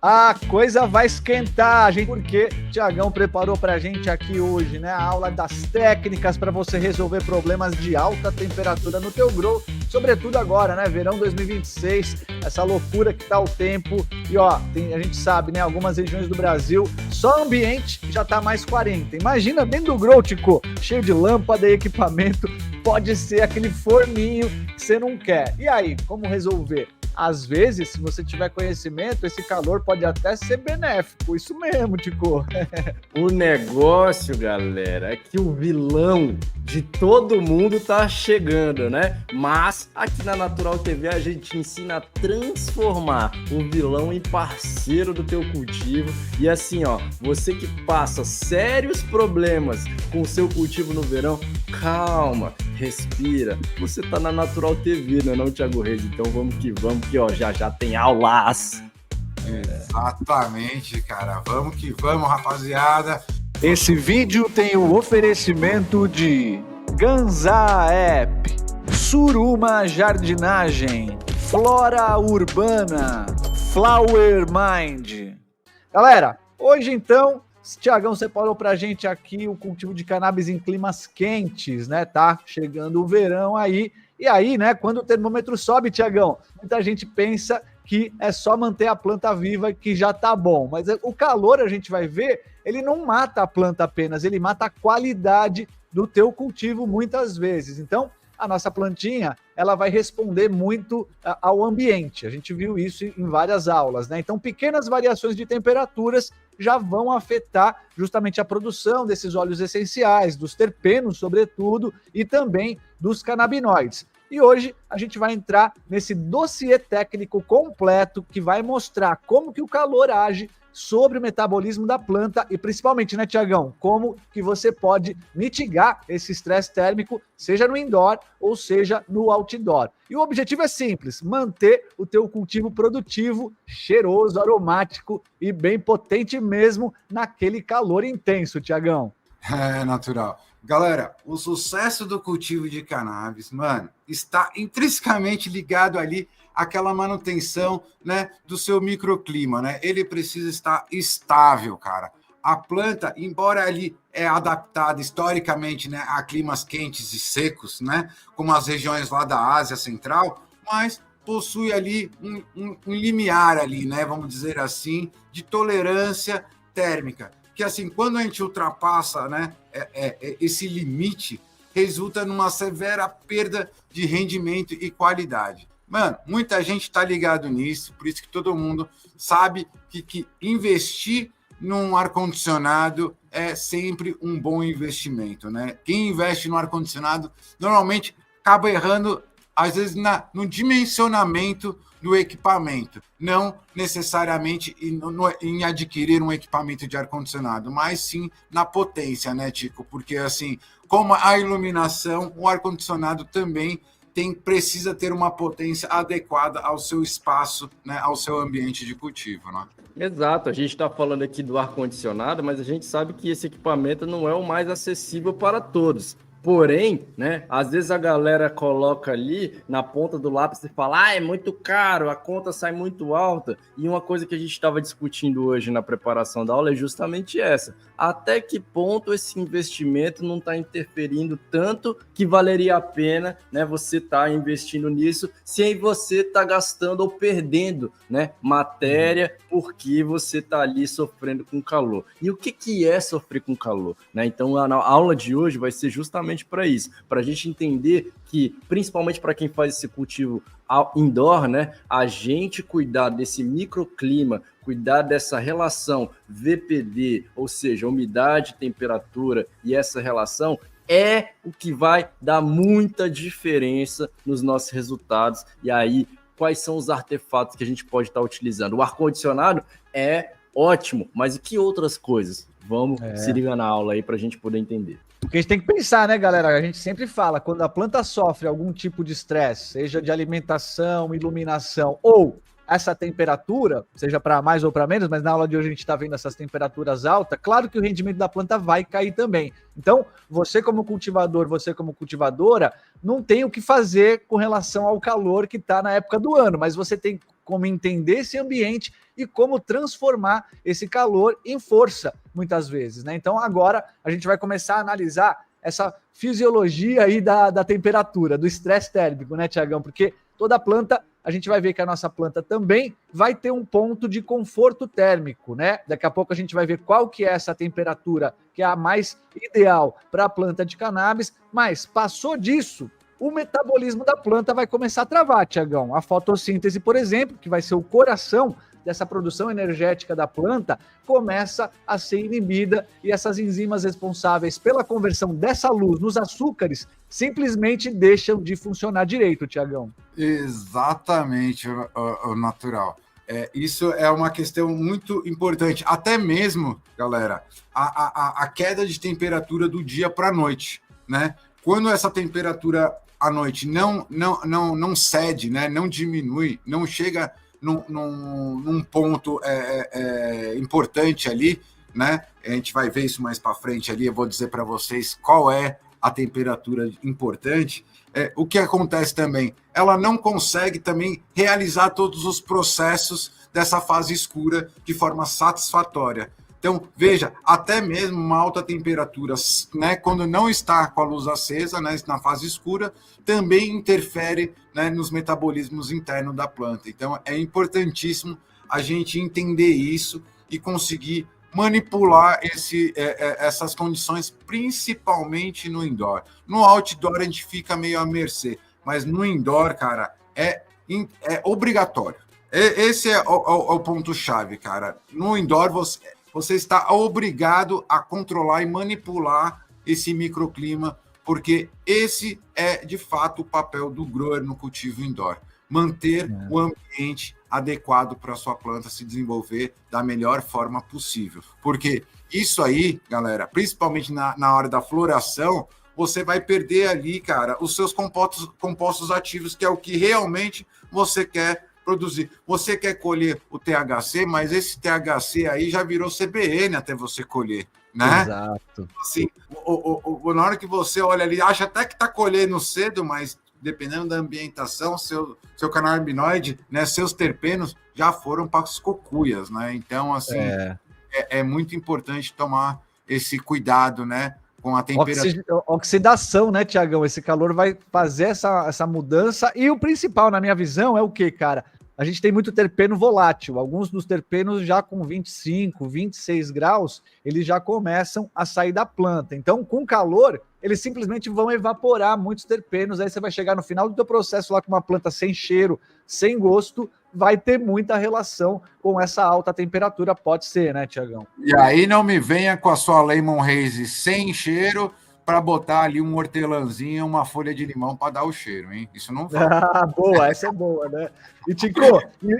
A coisa vai esquentar, gente, porque o Thiagão preparou pra gente aqui hoje, né, a aula das técnicas para você resolver problemas de alta temperatura no teu grow, sobretudo agora, né, verão 2026, essa loucura que tá o tempo, e ó, a gente sabe, né, algumas regiões do Brasil, só ambiente já tá mais 40, imagina dentro do grow, Tico, cheio de lâmpada e equipamento, pode ser aquele forninho que você não quer. E aí, como resolver? Às vezes, se você tiver conhecimento, esse calor pode até ser benéfico. Isso mesmo, Tico. O negócio, galera, é que o vilão de todo mundo tá chegando, né? Mas aqui na Natural TV a gente ensina a transformar o vilão em parceiro do teu cultivo. E assim, ó, você que passa sérios problemas com o seu cultivo no verão, calma, respira. Você tá na Natural TV, não é não, Thiago Reis? Então vamos que ó, já tem aulas. Exatamente, cara. Vamos que vamos, rapaziada. Esse vídeo tem o oferecimento de Ganza App, Suruma Jardinagem, Flora Urbana, Flower Mind. Galera, hoje então, Thiagão separou pra gente aqui o cultivo de cannabis em climas quentes, né? Tá chegando o verão aí. E aí, né, quando o termômetro sobe, Thiagão, muita gente pensa que é só manter a planta viva que já tá bom. Mas o calor, a gente vai ver, ele não mata a planta apenas, ele mata a qualidade do teu cultivo muitas vezes. Então, a nossa plantinha, ela vai responder muito ao ambiente. A gente viu isso em várias aulas, né? Então, pequenas variações de temperaturas já vão afetar justamente a produção desses óleos essenciais, dos terpenos, sobretudo, e também dos canabinoides. E hoje a gente vai entrar nesse dossiê técnico completo que vai mostrar como que o calor age sobre o metabolismo da planta e principalmente, né, Thiagão, como que você pode mitigar esse estresse térmico, seja no indoor ou seja no outdoor. E o objetivo é simples, manter o teu cultivo produtivo, cheiroso, aromático e bem potente mesmo naquele calor intenso, Thiagão. É natural. Galera, o sucesso do cultivo de cannabis, mano, está intrinsecamente ligado ali àquela manutenção, né, do seu microclima, né? Ele precisa estar estável, cara. A planta, embora ali é adaptada historicamente, né, a climas quentes e secos, né, como as regiões lá da Ásia Central, mas possui ali um limiar ali, né, vamos dizer assim, de tolerância térmica. Que assim, quando a gente ultrapassa, né, esse limite, resulta numa severa perda de rendimento e qualidade. Mano, muita gente está ligado nisso, por isso que todo mundo sabe que investir num ar-condicionado é sempre um bom investimento, né? Quem investe no ar-condicionado normalmente acaba errando, às vezes, no dimensionamento do equipamento, não necessariamente em adquirir um equipamento de ar-condicionado, mas sim na potência, né, Tico? Porque, assim, como a iluminação, o ar-condicionado também precisa ter uma potência adequada ao seu espaço, né, ao seu ambiente de cultivo, né? Exato, a gente está falando aqui do ar-condicionado, mas a gente sabe que esse equipamento não é o mais acessível para todos. Porém, né, às vezes a galera coloca ali na ponta do lápis e fala, é muito caro, a conta sai muito alta. E uma coisa que a gente estava discutindo hoje na preparação da aula é justamente essa. Até que ponto esse investimento não está interferindo tanto que valeria a pena, né, você estar investindo nisso, se aí você está gastando ou perdendo, né, matéria porque você está ali sofrendo com calor. E o que é sofrer com calor? Né? Então a aula de hoje vai ser justamente para isso, para a gente entender que, principalmente para quem faz esse cultivo indoor, né, a gente cuidar desse microclima, cuidar dessa relação VPD, ou seja, umidade, temperatura e essa relação é o que vai dar muita diferença nos nossos resultados. E aí, quais são os artefatos que a gente pode estar utilizando? O ar-condicionado é ótimo, mas e que outras coisas? Vamos se ligar na aula aí para a gente poder entender. Porque a gente tem que pensar, né, galera? A gente sempre fala, quando a planta sofre algum tipo de estresse, seja de alimentação, iluminação ou essa temperatura, seja para mais ou para menos, mas na aula de hoje a gente está vendo essas temperaturas altas, claro que o rendimento da planta vai cair também. Então, você como cultivador, você como cultivadora, não tem o que fazer com relação ao calor que está na época do ano, mas você tem como entender esse ambiente e como transformar esse calor em força, muitas vezes, né? Então agora a gente vai começar a analisar essa fisiologia aí da temperatura, do estresse térmico, né, Tiagão? Porque toda planta, a gente vai ver que a nossa planta também vai ter um ponto de conforto térmico, né? Daqui a pouco a gente vai ver qual que é essa temperatura que é a mais ideal para a planta de cannabis, mas passou disso, o metabolismo da planta vai começar a travar, Tiagão. A fotossíntese, por exemplo, que vai ser o coração dessa produção energética da planta, começa a ser inibida e essas enzimas responsáveis pela conversão dessa luz nos açúcares simplesmente deixam de funcionar direito, Tiagão. Exatamente, o natural. Isso é uma questão muito importante. Até mesmo, galera, a queda de temperatura do dia para a noite, né? Quando essa temperatura à noite não cede, né? Não diminui, não chega num ponto importante ali, né? A gente vai ver isso mais para frente ali. Eu vou dizer para vocês qual é a temperatura importante. O que acontece também? Ela não consegue também realizar todos os processos dessa fase escura de forma satisfatória. Então, veja, até mesmo uma alta temperatura, né, quando não está com a luz acesa, né, na fase escura, também interfere, né, nos metabolismos internos da planta. Então, é importantíssimo a gente entender isso e conseguir manipular essas condições, principalmente no indoor. No outdoor, a gente fica meio à mercê, mas no indoor, cara, é obrigatório. Esse é o ponto-chave, cara. No indoor, você está obrigado a controlar e manipular esse microclima, porque esse é, de fato, o papel do grower no cultivo indoor. Manter o ambiente adequado para a sua planta se desenvolver da melhor forma possível. Porque isso aí, galera, principalmente na hora da floração, você vai perder ali, cara, os seus compostos ativos, que é o que realmente você quer produzir. Você quer colher o THC, mas esse THC aí já virou CBN até você colher, né? Exato. Assim, na hora que você olha ali, acha até que está colhendo cedo, mas dependendo da ambientação, seu canabinoide, né, seus terpenos já foram para as cocuias, né? Então, assim, é muito importante tomar esse cuidado, né, com a temperatura. Oxidação, né, Tiagão? Esse calor vai fazer essa mudança. E o principal, na minha visão, é o quê, cara? A gente tem muito terpeno volátil. Alguns dos terpenos já com 25, 26 graus, eles já começam a sair da planta. Então, com calor, eles simplesmente vão evaporar muitos terpenos. Aí você vai chegar no final do teu processo lá com uma planta sem cheiro, sem gosto, vai ter muita relação com essa alta temperatura, pode ser, né, Tiagão? E aí não me venha com a sua Lemon Haze sem cheiro para botar ali um hortelãzinho, uma folha de limão para dar o cheiro, hein? Isso não vai. Ah, boa, essa é boa, né? E, Tico,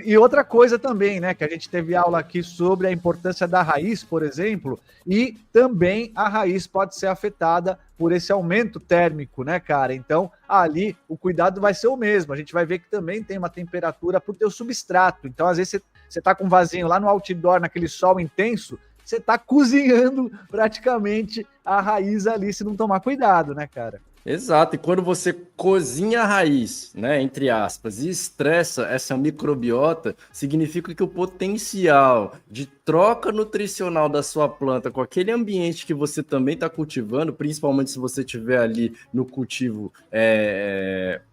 e outra coisa também, né, que a gente teve aula aqui sobre a importância da raiz, por exemplo, e também a raiz pode ser afetada por esse aumento térmico, né, cara? Então, ali o cuidado vai ser o mesmo. A gente vai ver que também tem uma temperatura para o teu substrato. Então, às vezes, você tá com um vasinho lá no outdoor, naquele sol intenso, você está cozinhando praticamente a raiz ali, se não tomar cuidado, né, cara? Exato, e quando você cozinha a raiz, né, entre aspas, e estressa essa microbiota, significa que o potencial de troca nutricional da sua planta com aquele ambiente que você também está cultivando, principalmente se você estiver ali no cultivo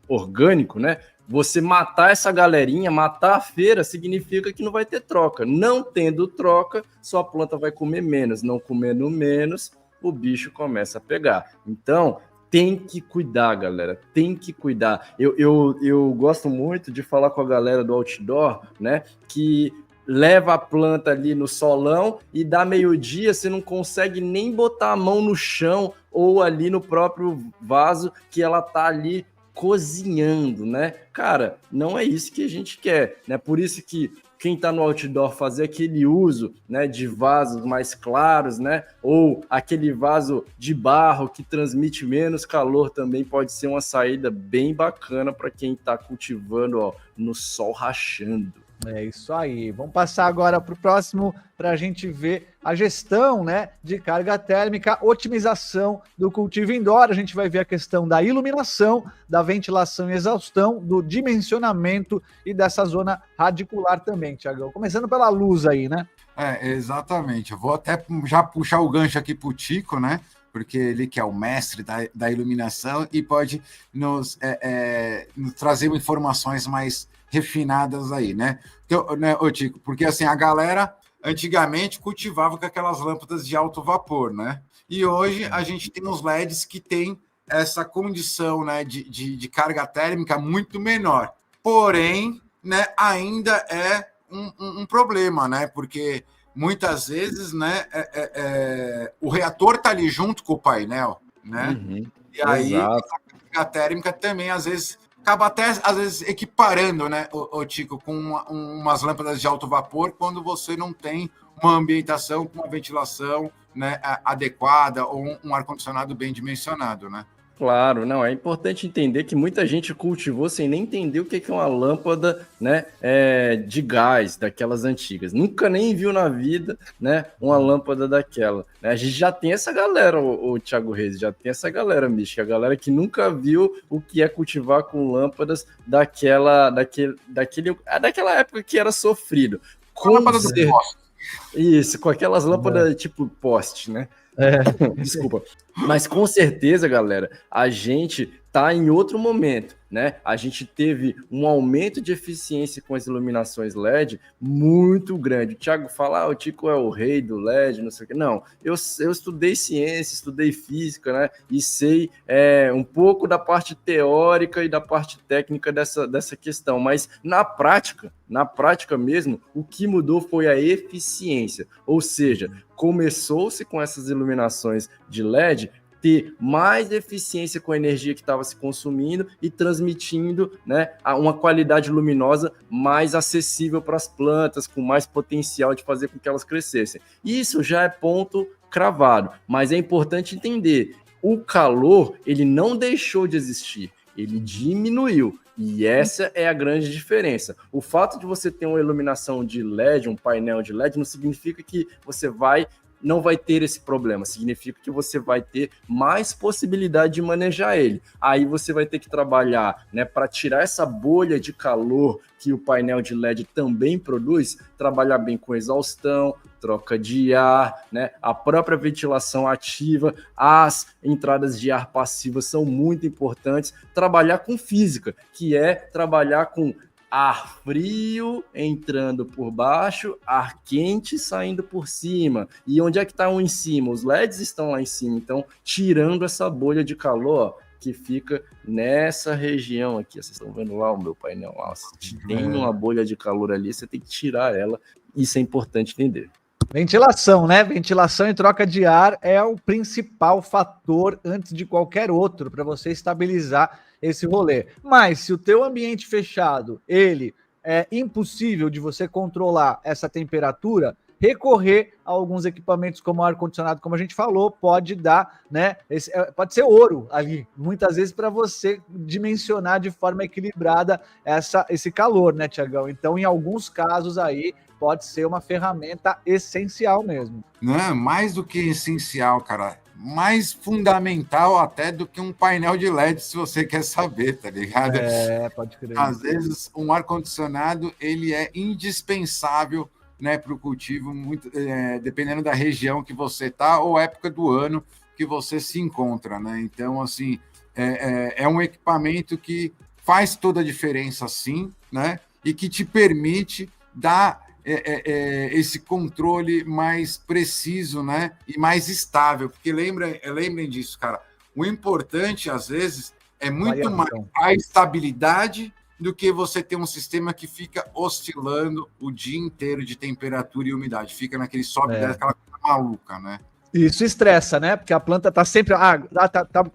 orgânico, né? Você matar essa galerinha, matar a feira, significa que não vai ter troca. Não tendo troca, sua planta vai comer menos. Não comendo menos, o bicho começa a pegar. Então, tem que cuidar, galera. Tem que cuidar. Eu gosto muito de falar com a galera do outdoor, né? Que leva a planta ali no solão e dá meio-dia, você não consegue nem botar a mão no chão ou ali no próprio vaso que ela tá ali cozinhando, né? Cara, não é isso que a gente quer, né? Por isso que quem está no outdoor fazer aquele uso, né, de vasos mais claros, né? Ou aquele vaso de barro que transmite menos calor também pode ser uma saída bem bacana para quem está cultivando, ó, no sol rachando. É isso aí. Vamos passar agora para o próximo para a gente ver a gestão, né, de carga térmica, otimização do cultivo indoor. A gente vai ver a questão da iluminação, da ventilação e exaustão, do dimensionamento e dessa zona radicular também, Tiagão. Começando pela luz aí, né? Exatamente. Eu vou até já puxar o gancho aqui para o Tico, né? Porque ele que é o mestre da iluminação e pode nos trazer informações mais refinadas aí, né? Então, né, Tico, porque assim, a galera antigamente cultivava com aquelas lâmpadas de alto vapor, né? E hoje a gente tem os LEDs que tem essa condição, né, de carga térmica muito menor. Porém, né, ainda é um problema, né? Porque muitas vezes, né, o reator está ali junto com o painel, né? Uhum. E aí Exato. a carga térmica também, às vezes, acaba até, às vezes, equiparando, né, o Tico, com umas lâmpadas de alto vapor, quando você não tem uma ambientação com uma ventilação, né, adequada ou um ar-condicionado bem dimensionado, né? Claro, não, é importante entender que muita gente cultivou sem nem entender o que é uma lâmpada, né, de gás, daquelas antigas. Nunca nem viu na vida, né, uma lâmpada daquela. A gente já tem essa galera, o Thiago Reis, já tem essa galera, Michi, a galera que nunca viu o que é cultivar com lâmpadas daquela época que era sofrido. Com a lâmpada do poste. Isso, com aquelas lâmpadas tipo poste, né? Desculpa. Mas com certeza, galera, a gente tá em outro momento, né? A gente teve um aumento de eficiência com as iluminações LED muito grande. O Thiago fala, o Tico é o rei do LED, não sei o quê. Não, eu estudei ciência, estudei física, né? E sei um pouco da parte teórica e da parte técnica dessa questão. Mas na prática mesmo, o que mudou foi a eficiência. Ou seja, começou-se com essas iluminações de LED ter mais eficiência com a energia que estava se consumindo e transmitindo, né, uma qualidade luminosa mais acessível para as plantas, com mais potencial de fazer com que elas crescessem. Isso já é ponto cravado, mas é importante entender, o calor ele não deixou de existir, ele diminuiu. E essa é a grande diferença. O fato de você ter uma iluminação de LED, um painel de LED, não significa que você não vai ter esse problema, significa que você vai ter mais possibilidade de manejar ele. Aí você vai ter que trabalhar, né, para tirar essa bolha de calor que o painel de LED também produz, trabalhar bem com exaustão, troca de ar, né, a própria ventilação ativa, as entradas de ar passivas são muito importantes, trabalhar com física, que é trabalhar com ar frio entrando por baixo, ar quente saindo por cima. E onde é que está um em cima? Os LEDs estão lá em cima, então tirando essa bolha de calor que fica nessa região aqui. Vocês estão vendo lá o meu painel lá? Se tem uma bolha de calor ali, você tem que tirar ela. Isso é importante entender. Ventilação, né? Ventilação e troca de ar é o principal fator antes de qualquer outro para você estabilizar esse rolê. Mas se o teu ambiente fechado, ele é impossível de você controlar essa temperatura, recorrer a alguns equipamentos como ar-condicionado, como a gente falou, pode dar, né? Pode ser ouro ali, muitas vezes, para você dimensionar de forma equilibrada esse calor, né, Tiagão? Então, em alguns casos aí, pode ser uma ferramenta essencial mesmo. Não, mais do que essencial, cara. Mais fundamental até do que um painel de LED, se você quer saber, tá ligado? Pode crer. Às vezes, um ar-condicionado, ele é indispensável, né, para o cultivo, muito, dependendo da região que você tá ou época do ano que você se encontra, né? Então, assim, é um equipamento que faz toda a diferença, sim, né? E que te permite dar esse controle mais preciso, né? E mais estável, porque lembrem disso, cara. O importante, às vezes, é muito mais a estabilidade do que você ter um sistema que fica oscilando o dia inteiro de temperatura e umidade. Fica naquele sobe e desce, aquela coisa maluca, né? Isso estressa, né? Porque a planta tá sempre...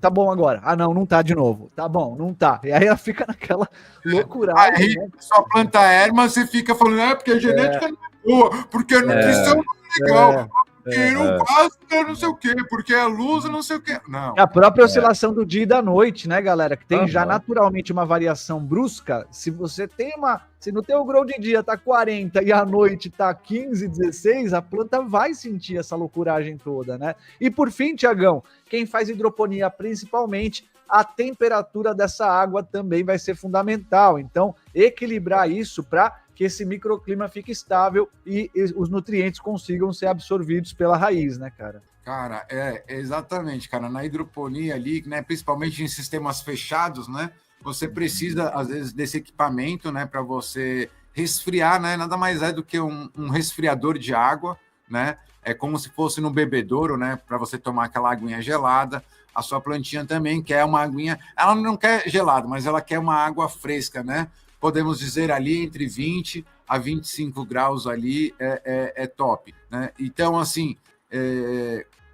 tá bom agora. Não tá de novo. Tá bom, não tá. E aí ela fica naquela loucuragem. Aí, né? Sua planta erma, você fica falando, porque a genética não é boa, porque a nutrição não é legal. E não gasta não sei o quê, porque é luz e não sei o quê. Não. A própria oscilação do dia e da noite, né, galera? Que tem já Aham. naturalmente uma variação brusca. Se você tem se no teu grau de dia tá 40 e à noite tá 15, 16, a planta vai sentir essa loucuragem toda, né? E por fim, Tiagão, quem faz hidroponia principalmente, a temperatura dessa água também vai ser fundamental. Então, equilibrar isso para que esse microclima fique estável e os nutrientes consigam ser absorvidos pela raiz, né, cara? Cara, exatamente, cara. Na hidroponia ali, né, principalmente em sistemas fechados, né, você precisa, às vezes, desse equipamento, né, para você resfriar, né, nada mais é do que um resfriador de água, né, é como se fosse no bebedouro, né, para você tomar aquela aguinha gelada. A sua plantinha também quer uma aguinha, ela não quer gelado, mas ela quer uma água fresca, né, podemos dizer ali entre 20 a 25 graus ali é top, né, então, assim,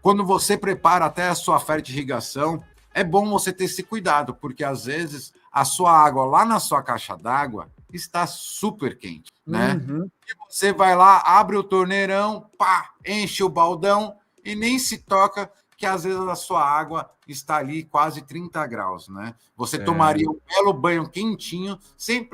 quando você prepara até a sua fertirrigação, é bom você ter esse cuidado, porque às vezes a sua água lá na sua caixa d'água está super quente, né? Uhum. E você vai lá, abre o torneirão, pá, enche o baldão e nem se toca que às vezes a sua água está ali quase 30 graus, né? Você tomaria um belo banho quentinho sem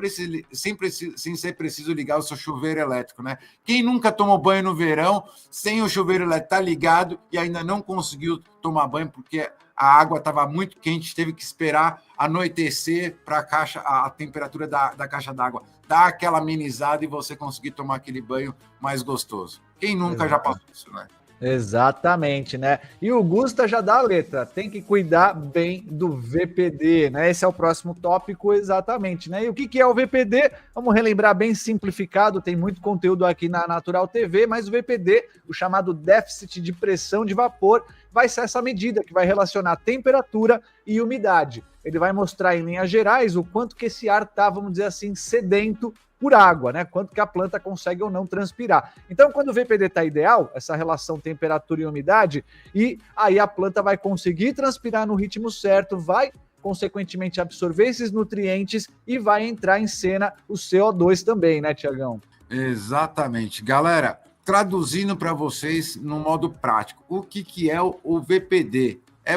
ser preciso ligar o seu chuveiro elétrico, né? Quem nunca tomou banho no verão sem o chuveiro elétrico tá ligado e ainda não conseguiu tomar banho porque a água estava muito quente, teve que esperar anoitecer para a temperatura da caixa d'água dar aquela amenizada e você conseguir tomar aquele banho mais gostoso. Quem nunca já passou isso, né? Exatamente, né? E o Gusta já dá a letra, tem que cuidar bem do VPD, né? Esse é o próximo tópico, exatamente, né? E o que é o VPD? Vamos relembrar bem simplificado, tem muito conteúdo aqui na Natural TV, mas o VPD, o chamado déficit de pressão de vapor, vai ser essa medida que vai relacionar temperatura e umidade. Ele vai mostrar em linhas gerais o quanto que esse ar está, vamos dizer assim, sedento por água, né? Quanto que a planta consegue ou não transpirar. Então, quando o VPD está ideal, essa relação temperatura e umidade, e aí a planta vai conseguir transpirar no ritmo certo, vai consequentemente absorver esses nutrientes e vai entrar em cena o CO2 também, né, Tiagão? Exatamente. Galera, traduzindo para vocês no modo prático, o que é o VPD? É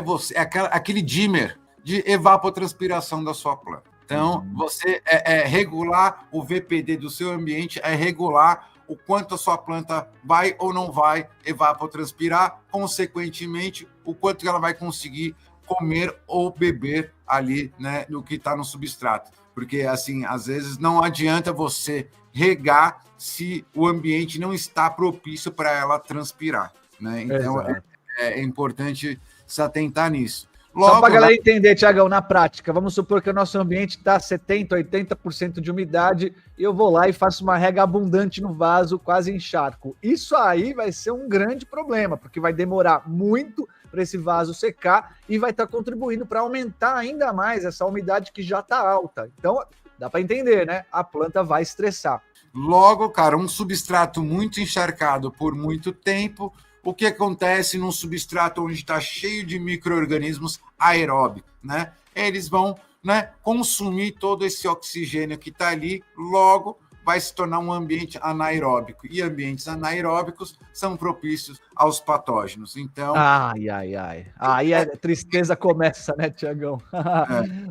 aquele dimmer de evapotranspiração da sua planta. Então, você regular o VPD do seu ambiente, é regular o quanto a sua planta vai ou não vai evapotranspirar, consequentemente, o quanto ela vai conseguir comer ou beber ali, né, no que está no substrato. Porque, assim, às vezes não adianta você regar se o ambiente não está propício para ela transpirar, né? Então, é importante se atentar nisso. Logo, só para a galera entender, Tiagão, na prática, vamos supor que o nosso ambiente está 70%, 80% de umidade e eu vou lá e faço uma rega abundante no vaso, quase encharco. Isso aí vai ser um grande problema, porque vai demorar muito para esse vaso secar e vai estar contribuindo para aumentar ainda mais essa umidade que já está alta. Então, dá para entender, né? A planta vai estressar. Logo, cara, um substrato muito encharcado por muito tempo, o que acontece num substrato onde está cheio de micro-organismos aeróbicos, né? Eles vão, né, consumir todo esse oxigênio que está ali, logo vai se tornar um ambiente anaeróbico. E ambientes anaeróbicos são propícios aos patógenos. Então... Ai. Aí a tristeza começa, né, Tiagão?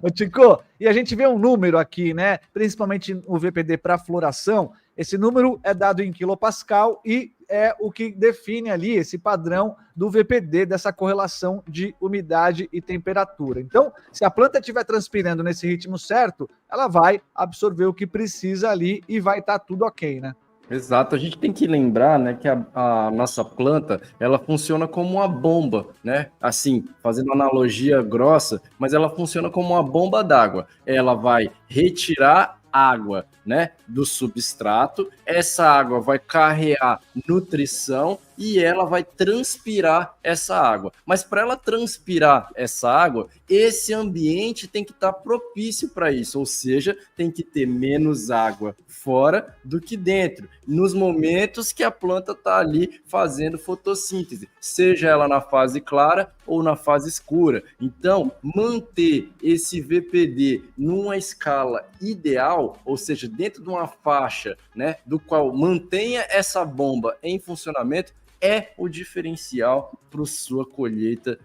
Ô, Tico, e a gente vê um número aqui, né? Principalmente o VPD para floração. Esse número é dado em quilopascal e é o que define ali esse padrão do VPD, dessa correlação de umidade e temperatura. Então, se a planta estiver transpirando nesse ritmo certo, ela vai absorver o que precisa ali e vai estar tudo ok, né? Exato, a gente tem que lembrar, né, que a nossa planta, ela funciona como uma bomba, né, assim, fazendo analogia grossa, mas ela funciona como uma bomba d'água. Ela vai retirar água, né, do substrato, essa água vai carregar nutrição e ela vai transpirar essa água. Mas para ela transpirar essa água, esse ambiente tem que estar propício para isso, ou seja, tem que ter menos água fora do que dentro, nos momentos que a planta está ali fazendo fotossíntese, seja ela na fase clara ou na fase escura. Então, manter esse VPD numa escala ideal, ou seja, dentro de uma faixa, né, do qual mantenha essa bomba em funcionamento, é o diferencial para sua colheita,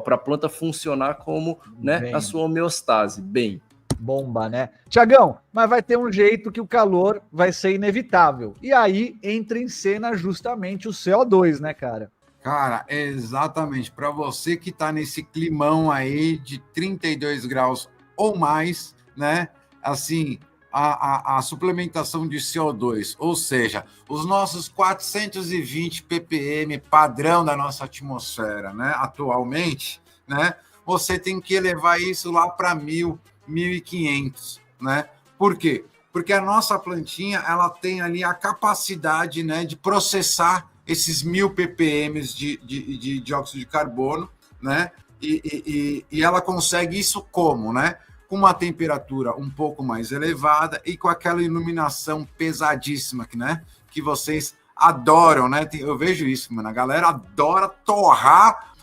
para a planta funcionar como, né, a sua homeostase, bem. Bomba, né? Tiagão, mas vai ter um jeito que o calor vai ser inevitável. E aí entra em cena justamente o CO2, né, cara? Cara, exatamente. Para você que está nesse climão aí de 32 graus ou mais, né? Assim, a suplementação de CO2, ou seja, os nossos 420 ppm padrão da nossa atmosfera, né? Atualmente, né? Você tem que elevar isso lá para 1.000, 1.500, né? Por quê? Porque a nossa plantinha, ela tem ali a capacidade, né, de processar esses 1.000 ppm de dióxido de carbono, né? E ela consegue isso como, né? Com uma temperatura um pouco mais elevada e com aquela iluminação pesadíssima, né? Que vocês adoram, né? Eu vejo isso, mano. A galera adora torrar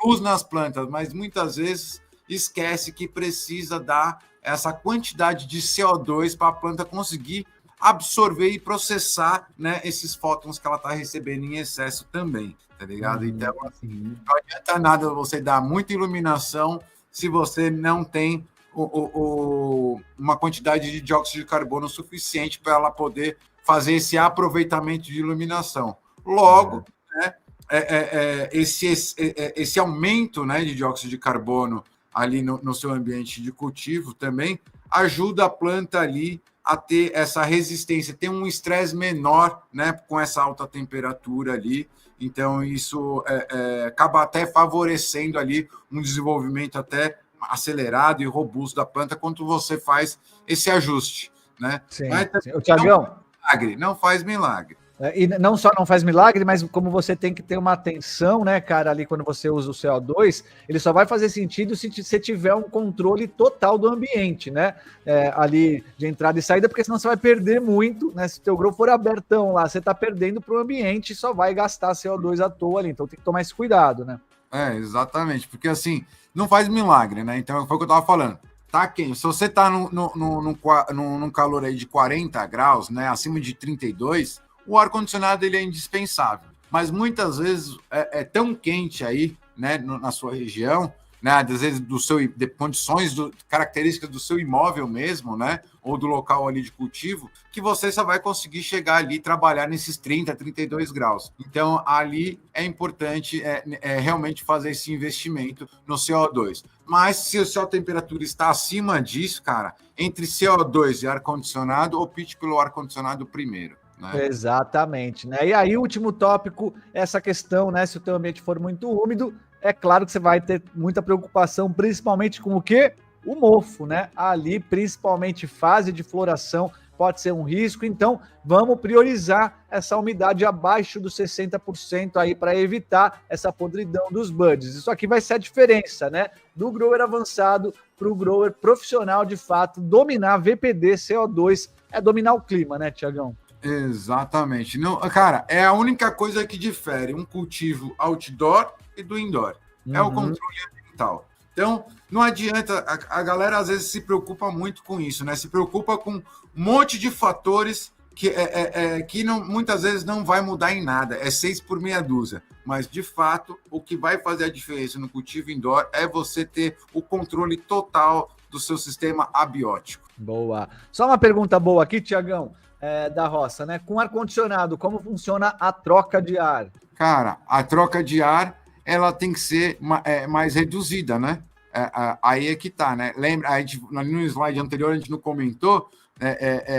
luz nas plantas, mas muitas vezes esquece que precisa dar essa quantidade de CO2 para a planta conseguir absorver e processar, né, esses fótons que ela está recebendo em excesso também, tá ligado? Então, assim, não adianta nada você dar muita iluminação se você não tem uma quantidade de dióxido de carbono suficiente para ela poder fazer esse aproveitamento de iluminação. Logo, né, esse aumento, né, de dióxido de carbono ali no seu ambiente de cultivo também ajuda a planta ali a ter essa resistência, ter um estresse menor, né, com essa alta temperatura ali. Então, isso acaba até favorecendo ali um desenvolvimento até acelerado e robusto da planta quando você faz esse ajuste, né? Sim, mas sim. O Tiagão, não faz milagre. E não só não faz milagre, mas como você tem que ter uma atenção, né, cara, ali quando você usa o CO2, ele só vai fazer sentido se você tiver um controle total do ambiente, né, ali de entrada e saída, porque senão você vai perder muito, né, se o teu grow for abertão lá, você tá perdendo para o ambiente e só vai gastar CO2 à toa ali, então tem que tomar esse cuidado, né. Exatamente, porque assim, não faz milagre, né, então foi o que eu tava falando. Tá quente. Se você tá num calor aí de 40 graus, né, acima de 32, o ar-condicionado ele é indispensável. Mas muitas vezes é tão quente aí, né, na sua região, né, às vezes de condições, características do seu imóvel mesmo, né, ou do local ali de cultivo, que você só vai conseguir chegar ali e trabalhar nesses 30, 32 graus. Então, ali é importante realmente fazer esse investimento no CO2. Mas se a sua temperatura está acima disso, cara, entre CO2 e ar-condicionado, opte pelo ar-condicionado primeiro. Né? Exatamente, né? E aí, o último tópico, essa questão, né? Se o teu ambiente for muito úmido, é claro que você vai ter muita preocupação, principalmente com o quê? O mofo, né? Ali, principalmente fase de floração, pode ser um risco. Então, vamos priorizar essa umidade abaixo dos 60% aí para evitar essa podridão dos buds. Isso aqui vai ser a diferença, né? Do grower avançado para o grower profissional, de fato, dominar VPD, CO2, é dominar o clima, né, Tiagão? Exatamente. Não, cara, é a única coisa que difere um cultivo outdoor e do indoor. É o controle ambiental. Então, não adianta, a galera às vezes se preocupa muito com isso, né? Se preocupa com um monte de fatores que muitas vezes não vai mudar em nada. É 6 por meia dúzia. Mas, de fato, o que vai fazer a diferença no cultivo indoor é você ter o controle total do seu sistema abiótico. Boa. Só uma pergunta boa aqui, Tiagão. Da roça, né? Com ar-condicionado, como funciona a troca de ar? Cara, a troca de ar, ela tem que ser mais reduzida, né? Aí é que tá, né? Lembra, no slide anterior a gente não comentou,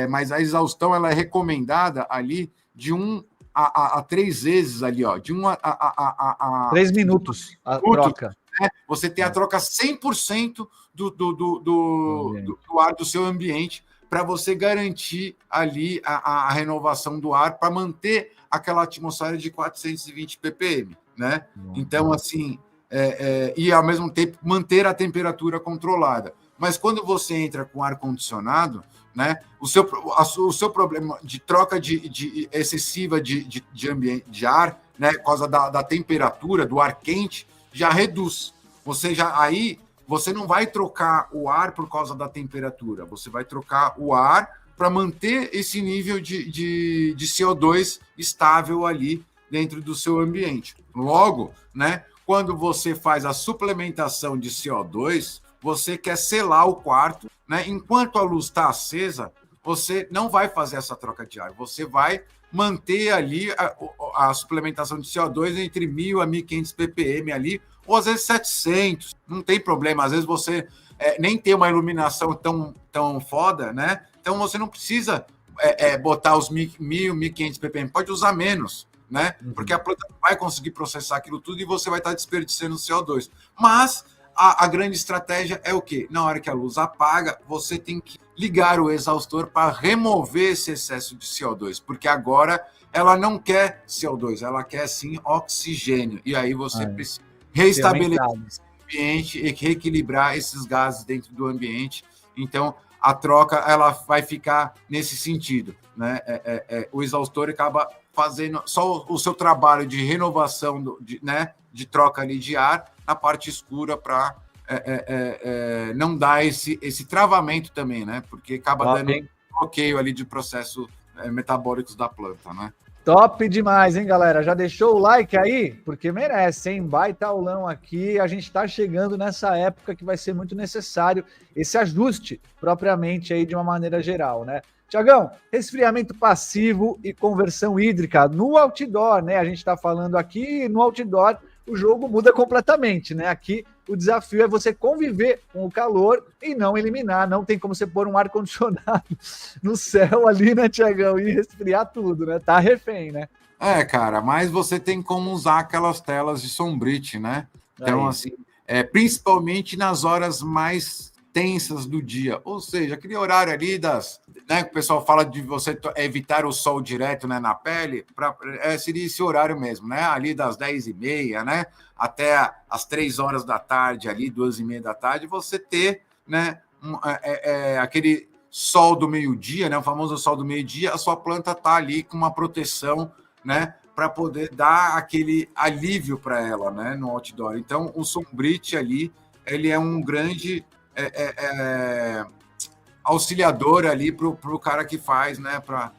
mas a exaustão ela é recomendada ali de 1 a 3 vezes ali, ó. De 1 a 3 minutos a troca. Né? Você tem a troca 100% do ar do seu ambiente, para você garantir ali a renovação do ar, para manter aquela atmosfera de 420 ppm, né? Então, assim, e ao mesmo tempo manter a temperatura controlada. Mas quando você entra com ar-condicionado, né, o seu problema de troca excessiva de ar, né, por causa da temperatura, do ar quente, já reduz. Você não vai trocar o ar por causa da temperatura, você vai trocar o ar para manter esse nível de CO2 estável ali dentro do seu ambiente. Logo, né, quando você faz a suplementação de CO2, você quer selar o quarto, né? Enquanto a luz está acesa, você não vai fazer essa troca de ar, você vai manter ali a suplementação de CO2 entre 1.000 a 1.500 ppm ali, ou às vezes 700, não tem problema, às vezes você nem tem uma iluminação tão foda, né? Então você não precisa botar os 1.000, 1.500 ppm, pode usar menos, né? Porque a planta não vai conseguir processar aquilo tudo e você vai estar desperdiçando CO2. Mas a grande estratégia é o quê? Na hora que a luz apaga, você tem que ligar o exaustor para remover esse excesso de CO2, porque agora ela não quer CO2, ela quer sim oxigênio. E aí você precisa reestabelecer esse ambiente e reequilibrar esses gases dentro do ambiente. Então, a troca ela vai ficar nesse sentido, né? O exaustor acaba fazendo só o seu trabalho de renovação, né? De troca ali de ar na parte escura para não dar esse travamento também, né? Porque acaba dando um bloqueio ali de processos metabólicos da planta, né? Top demais, hein, galera? Já deixou o like aí? Porque merece, hein? Baita aulão aqui. A gente tá chegando nessa época que vai ser muito necessário esse ajuste, propriamente aí de uma maneira geral, né? Tiagão, resfriamento passivo e conversão hídrica no outdoor, né? A gente tá falando aqui no outdoor, o jogo muda completamente, né? Aqui o desafio é você conviver com o calor e não eliminar. Não tem como você pôr um ar-condicionado no céu ali, né, Tiagão? E resfriar tudo, né? Tá refém, né? Cara, mas você tem como usar aquelas telas de sombrite, né? Então, assim, principalmente nas horas mais tensas do dia, ou seja, aquele horário ali né, que o pessoal fala de você evitar o sol direto, né, na pele, seria esse horário mesmo, né, ali das 10h30, né, até as 3 horas da tarde, ali 2h30 da tarde, você ter, né, aquele sol do meio-dia, né, o famoso sol do meio-dia, a sua planta tá ali com uma proteção, né, para poder dar aquele alívio para ela, né, no outdoor. Então, o sombrite ali, ele é um grande auxiliador ali para o cara que faz, né, para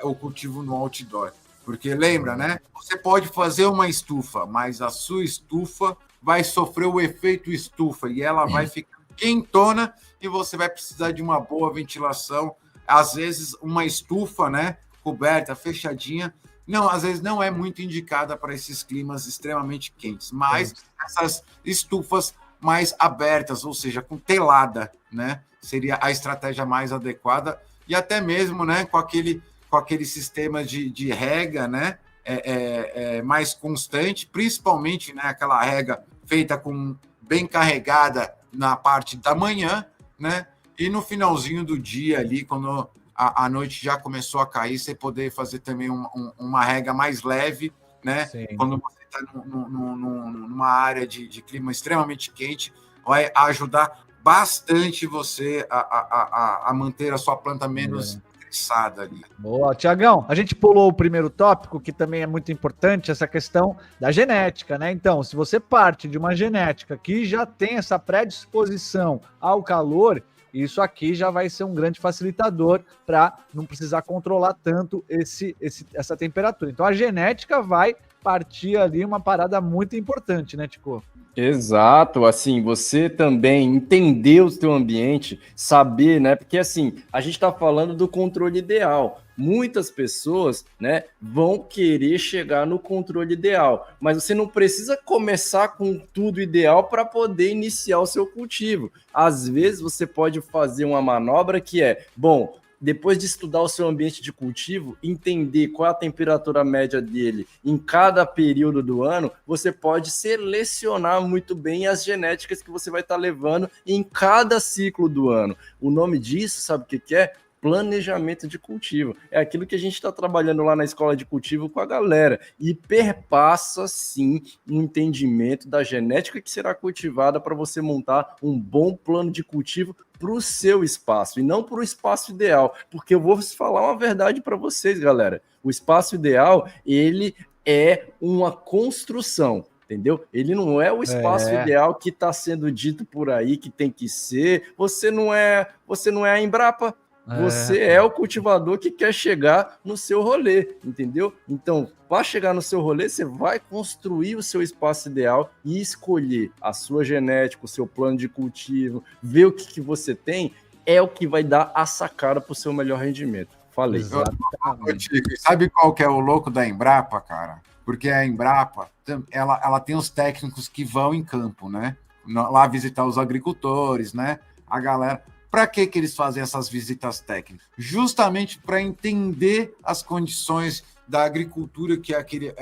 o cultivo no outdoor. Porque lembra, né? Você pode fazer uma estufa, mas a sua estufa vai sofrer o efeito estufa e ela vai ficar quentona e você vai precisar de uma boa ventilação. Às vezes, uma estufa, né, coberta, fechadinha, às vezes não é muito indicada para esses climas extremamente quentes, mas essas estufas mais abertas, ou seja, com telada, né? Seria a estratégia mais adequada e até mesmo, né, com aquele sistema de rega, né, mais constante, principalmente, né, aquela rega feita bem carregada na parte da manhã, né, e no finalzinho do dia ali, quando a noite já começou a cair, você poder fazer também uma rega mais leve, né? Sim. Quando você está numa área de clima extremamente quente, vai ajudar bastante você a manter a sua planta menos estressada ali. Boa, Tiagão, a gente pulou o primeiro tópico, que também é muito importante, essa questão da genética, né? Então, se você parte de uma genética que já tem essa predisposição ao calor, isso aqui já vai ser um grande facilitador para não precisar controlar tanto essa temperatura. Então, a genética vai partir ali uma parada muito importante, né, Tico? Exato, assim, você também entender o seu ambiente, saber, né, porque assim, a gente está falando do controle ideal. Muitas pessoas, né, vão querer chegar no controle ideal, mas você não precisa começar com tudo ideal para poder iniciar o seu cultivo. Às vezes você pode fazer uma manobra que bom, depois de estudar o seu ambiente de cultivo, entender qual é a temperatura média dele em cada período do ano, você pode selecionar muito bem as genéticas que você vai estar levando em cada ciclo do ano. O nome disso, sabe o que é? Planejamento de cultivo. É aquilo que a gente está trabalhando lá na escola de cultivo com a galera. E perpassa, sim, um entendimento da genética que será cultivada para você montar um bom plano de cultivo para o seu espaço e não para o espaço ideal. Porque eu vou falar uma verdade para vocês, galera. O espaço ideal, ele é uma construção. Entendeu? Ele não é o espaço ideal que está sendo dito por aí que tem que ser. Você não é a Embrapa. Você é o cultivador que quer chegar no seu rolê, entendeu? Então, para chegar no seu rolê, você vai construir o seu espaço ideal e escolher a sua genética, o seu plano de cultivo, ver o que você tem, é o que vai dar a sacada para o seu melhor rendimento. Falei. Sabe qual que é o louco da Embrapa, cara? Porque a Embrapa, ela tem os técnicos que vão em campo, né? Lá visitar os agricultores, né? A galera... Para que eles fazem essas visitas técnicas? Justamente para entender as condições da agricultura que aquele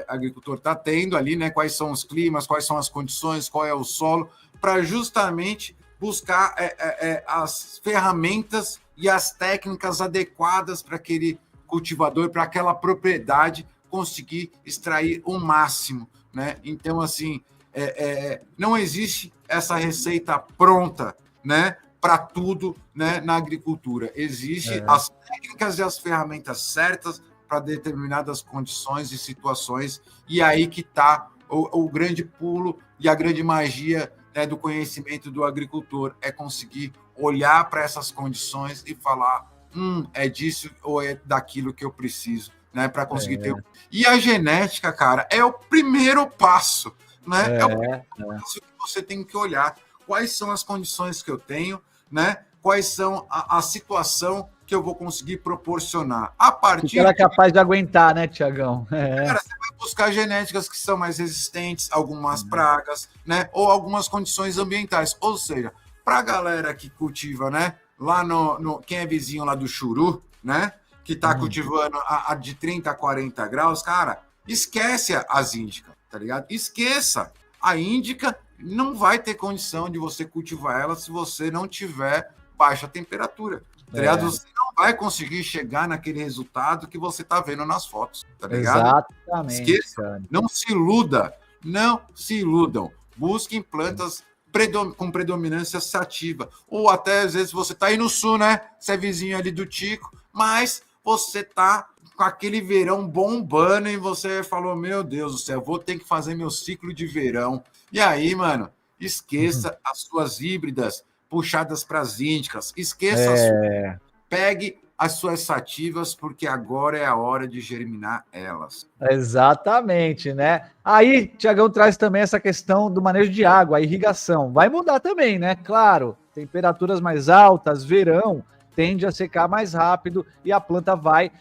agricultor está tendo ali, né? Quais são os climas, quais são as condições, qual é o solo, para justamente buscar as ferramentas e as técnicas adequadas para aquele cultivador, para aquela propriedade conseguir extrair o máximo, né? Então, assim, não existe essa receita pronta, né? Para tudo, né, na agricultura. Existem as técnicas e as ferramentas certas para determinadas condições e situações, e aí que está o grande pulo e a grande magia, né, do conhecimento do agricultor, é conseguir olhar para essas condições e falar, é disso ou é daquilo que eu preciso, né, para conseguir ter... E a genética, cara, é o primeiro passo, né? É o primeiro passo que você tem que olhar. Quais são as condições que eu tenho, né? Quais são a situação que eu vou conseguir proporcionar. A partir que ela é capaz de aguentar, né, Tiagão? Cara, você vai buscar genéticas que são mais resistentes, algumas pragas, né? Ou algumas condições ambientais. Ou seja, para a galera que cultiva, né? Lá quem é vizinho lá do Churu, né? Que está cultivando a de 30 a 40 graus, cara, esquece as índicas, tá ligado? Esqueça. A índica não vai ter condição de você cultivar ela se você não tiver baixa temperatura. Tá ligado? Você não vai conseguir chegar naquele resultado que você tá vendo nas fotos, tá ligado? Exatamente. Esqueça, cara. Não se iluda, não se iludam. Busquem plantas com predominância sativa. Ou até, às vezes, você tá aí no sul, né? Você é vizinho ali do Tico, mas você tá com aquele verão bombando e você falou, meu Deus do céu, vou ter que fazer meu ciclo de verão. E aí, mano, esqueça as suas híbridas puxadas para as índicas. Esqueça pegue as suas sativas, porque agora é a hora de germinar elas. Exatamente, né? Aí, Tiagão traz também essa questão do manejo de água, a irrigação. Vai mudar também, né? Claro, temperaturas mais altas, verão, tende a secar mais rápido e a planta vai,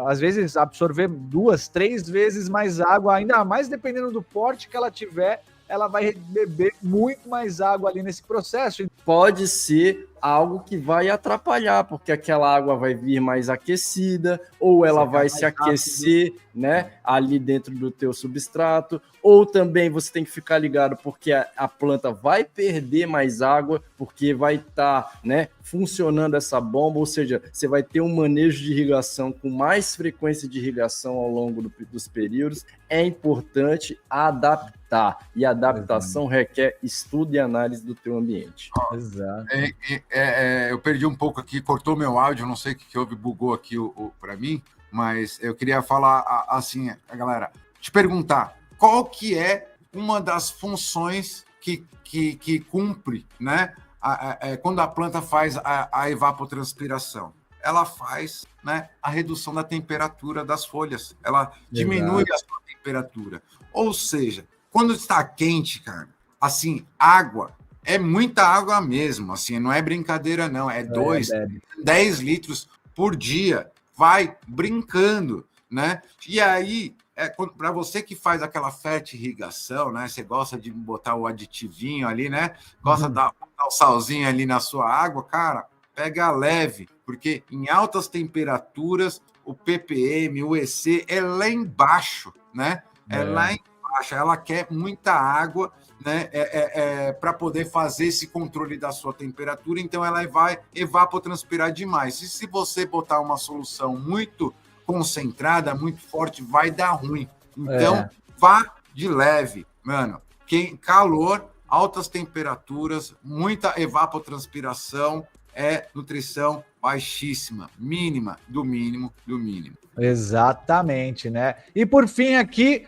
às vezes, absorver 2, 3 vezes mais água, ainda mais dependendo do porte que ela tiver, ela vai beber muito mais água ali nesse processo. Pode ser algo que vai atrapalhar, porque aquela água vai vir mais aquecida, ou ela vai se aquecer, né, ali dentro do teu substrato, ou também você tem que ficar ligado porque a planta vai perder mais água, porque vai estar, né, funcionando essa bomba, ou seja, você vai ter um manejo de irrigação com mais frequência de irrigação ao longo dos períodos. É importante adaptar, e a adaptação requer estudo e análise do teu ambiente. Exato. Eu perdi um pouco aqui, cortou meu áudio, não sei o que houve, bugou aqui para mim, mas eu queria falar assim, a galera, te perguntar, qual que é uma das funções que cumpre, né, quando a planta faz a evapotranspiração? Ela faz, né, a redução da temperatura das folhas, ela diminui a sua temperatura. Ou seja, quando está quente, cara, assim, água, é muita água mesmo, assim, não é brincadeira não, é 10 litros por dia, vai brincando, né? E aí, para você que faz aquela fertirrigação, né? Você gosta de botar o aditivinho ali, né? Gosta de dar o salzinho ali na sua água, cara, pega leve, porque em altas temperaturas, o ppm, o EC é lá embaixo, né? É lá embaixo, ela quer muita água, né, para poder fazer esse controle da sua temperatura, então ela vai evapotranspirar demais. E se você botar uma solução muito concentrada, muito forte, vai dar ruim. Então, vá de leve, mano. Calor, altas temperaturas, muita evapotranspiração, é nutrição baixíssima, mínima, do mínimo, do mínimo. Exatamente, né? E por fim aqui,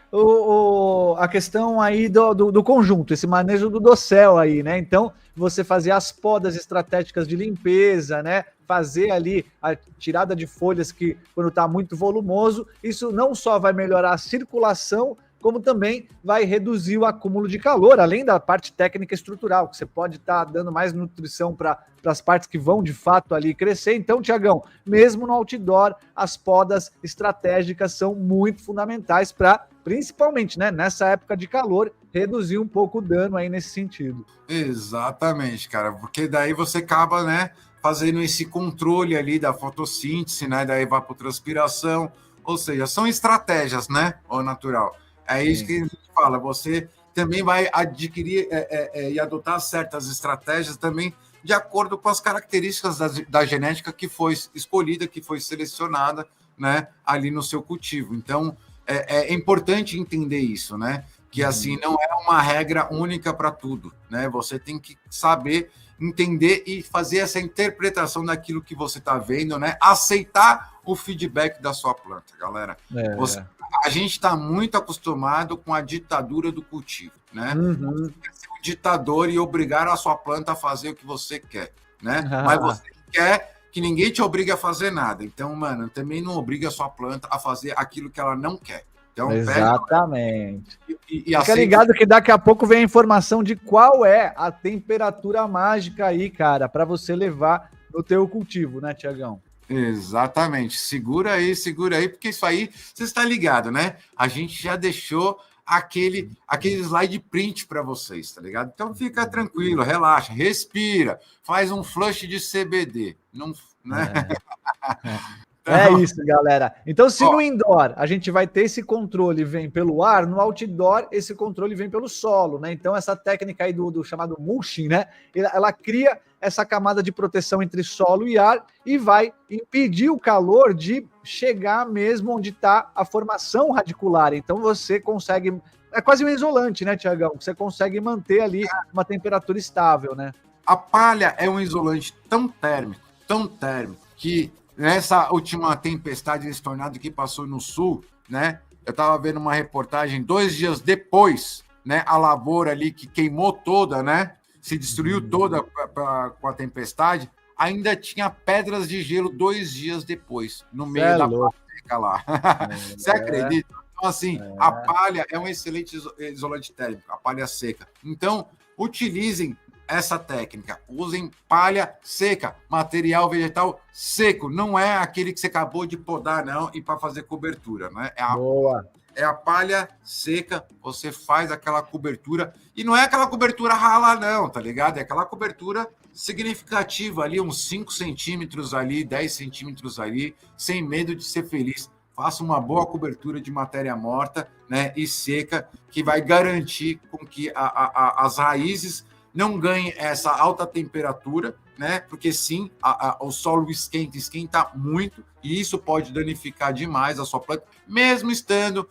a questão aí do conjunto, esse manejo do dossel aí, né? Então, você fazer as podas estratégicas de limpeza, né? Fazer ali a tirada de folhas que, quando está muito volumoso, isso não só vai melhorar a circulação, como também vai reduzir o acúmulo de calor, além da parte técnica estrutural, que você pode estar dando mais nutrição para as partes que vão de fato ali crescer. Então, Tiagão, mesmo no outdoor, as podas estratégicas são muito fundamentais para, principalmente, né, nessa época de calor, reduzir um pouco o dano aí nesse sentido. Exatamente, cara, porque daí você acaba, né, fazendo esse controle ali da fotossíntese, né, da evapotranspiração, ou seja, são estratégias, né, o natural. É isso que a gente fala, você também vai adquirir e adotar certas estratégias também de acordo com as características da genética que foi escolhida, que foi selecionada, né, ali no seu cultivo. Então, é importante entender isso, né, que assim, não é uma regra única para tudo, né, você tem que saber entender e fazer essa interpretação daquilo que você está vendo, né, aceitar o feedback da sua planta, galera. A gente está muito acostumado com a ditadura do cultivo, né? Você quer ser um ditador e obrigar a sua planta a fazer o que você quer, né? Mas você quer que ninguém te obrigue a fazer nada. Então, mano, também não obriga a sua planta a fazer aquilo que ela não quer. Então, exatamente. Fica aceita... ligado que daqui a pouco vem a informação de qual é a temperatura mágica aí, cara, para você levar no teu cultivo, né, Tiagão? Exatamente, segura aí, porque isso aí, você está ligado, né? A gente já deixou aquele slide print para vocês, tá ligado? Então fica tranquilo, relaxa, respira, faz um flush de CBD, não, né? É isso, galera. Então, se no indoor a gente vai ter esse controle vem pelo ar, no outdoor esse controle vem pelo solo, né? Então, essa técnica aí do chamado mulching, né? Ela cria essa camada de proteção entre solo e ar e vai impedir o calor de chegar mesmo onde está a formação radicular. Então, você consegue... É quase um isolante, né, Tiagão? Você consegue manter ali uma temperatura estável, né? A palha é um isolante tão térmico, que nessa última tempestade, esse tornado que passou no sul, né? Eu estava vendo uma reportagem 2 dias depois, né? A lavoura ali que queimou toda, né? Se destruiu toda com a tempestade, ainda tinha pedras de gelo 2 dias depois, no meio da seca lá. Você acredita? Então, assim, a palha é um excelente isolante térmico, a palha seca. Então, utilizem essa técnica, usem palha seca, material vegetal seco, não é aquele que você acabou de podar, não, e para fazer cobertura, né? É a palha seca, você faz aquela cobertura, e não é aquela cobertura rala, não, tá ligado? É aquela cobertura significativa ali, uns 5 centímetros ali, 10 centímetros ali, sem medo de ser feliz. Faça uma boa cobertura de matéria morta, né, e seca, que vai garantir com que as raízes não ganhem essa alta temperatura, né? Porque sim, o solo esquenta muito, e isso pode danificar demais a sua planta, mesmo estando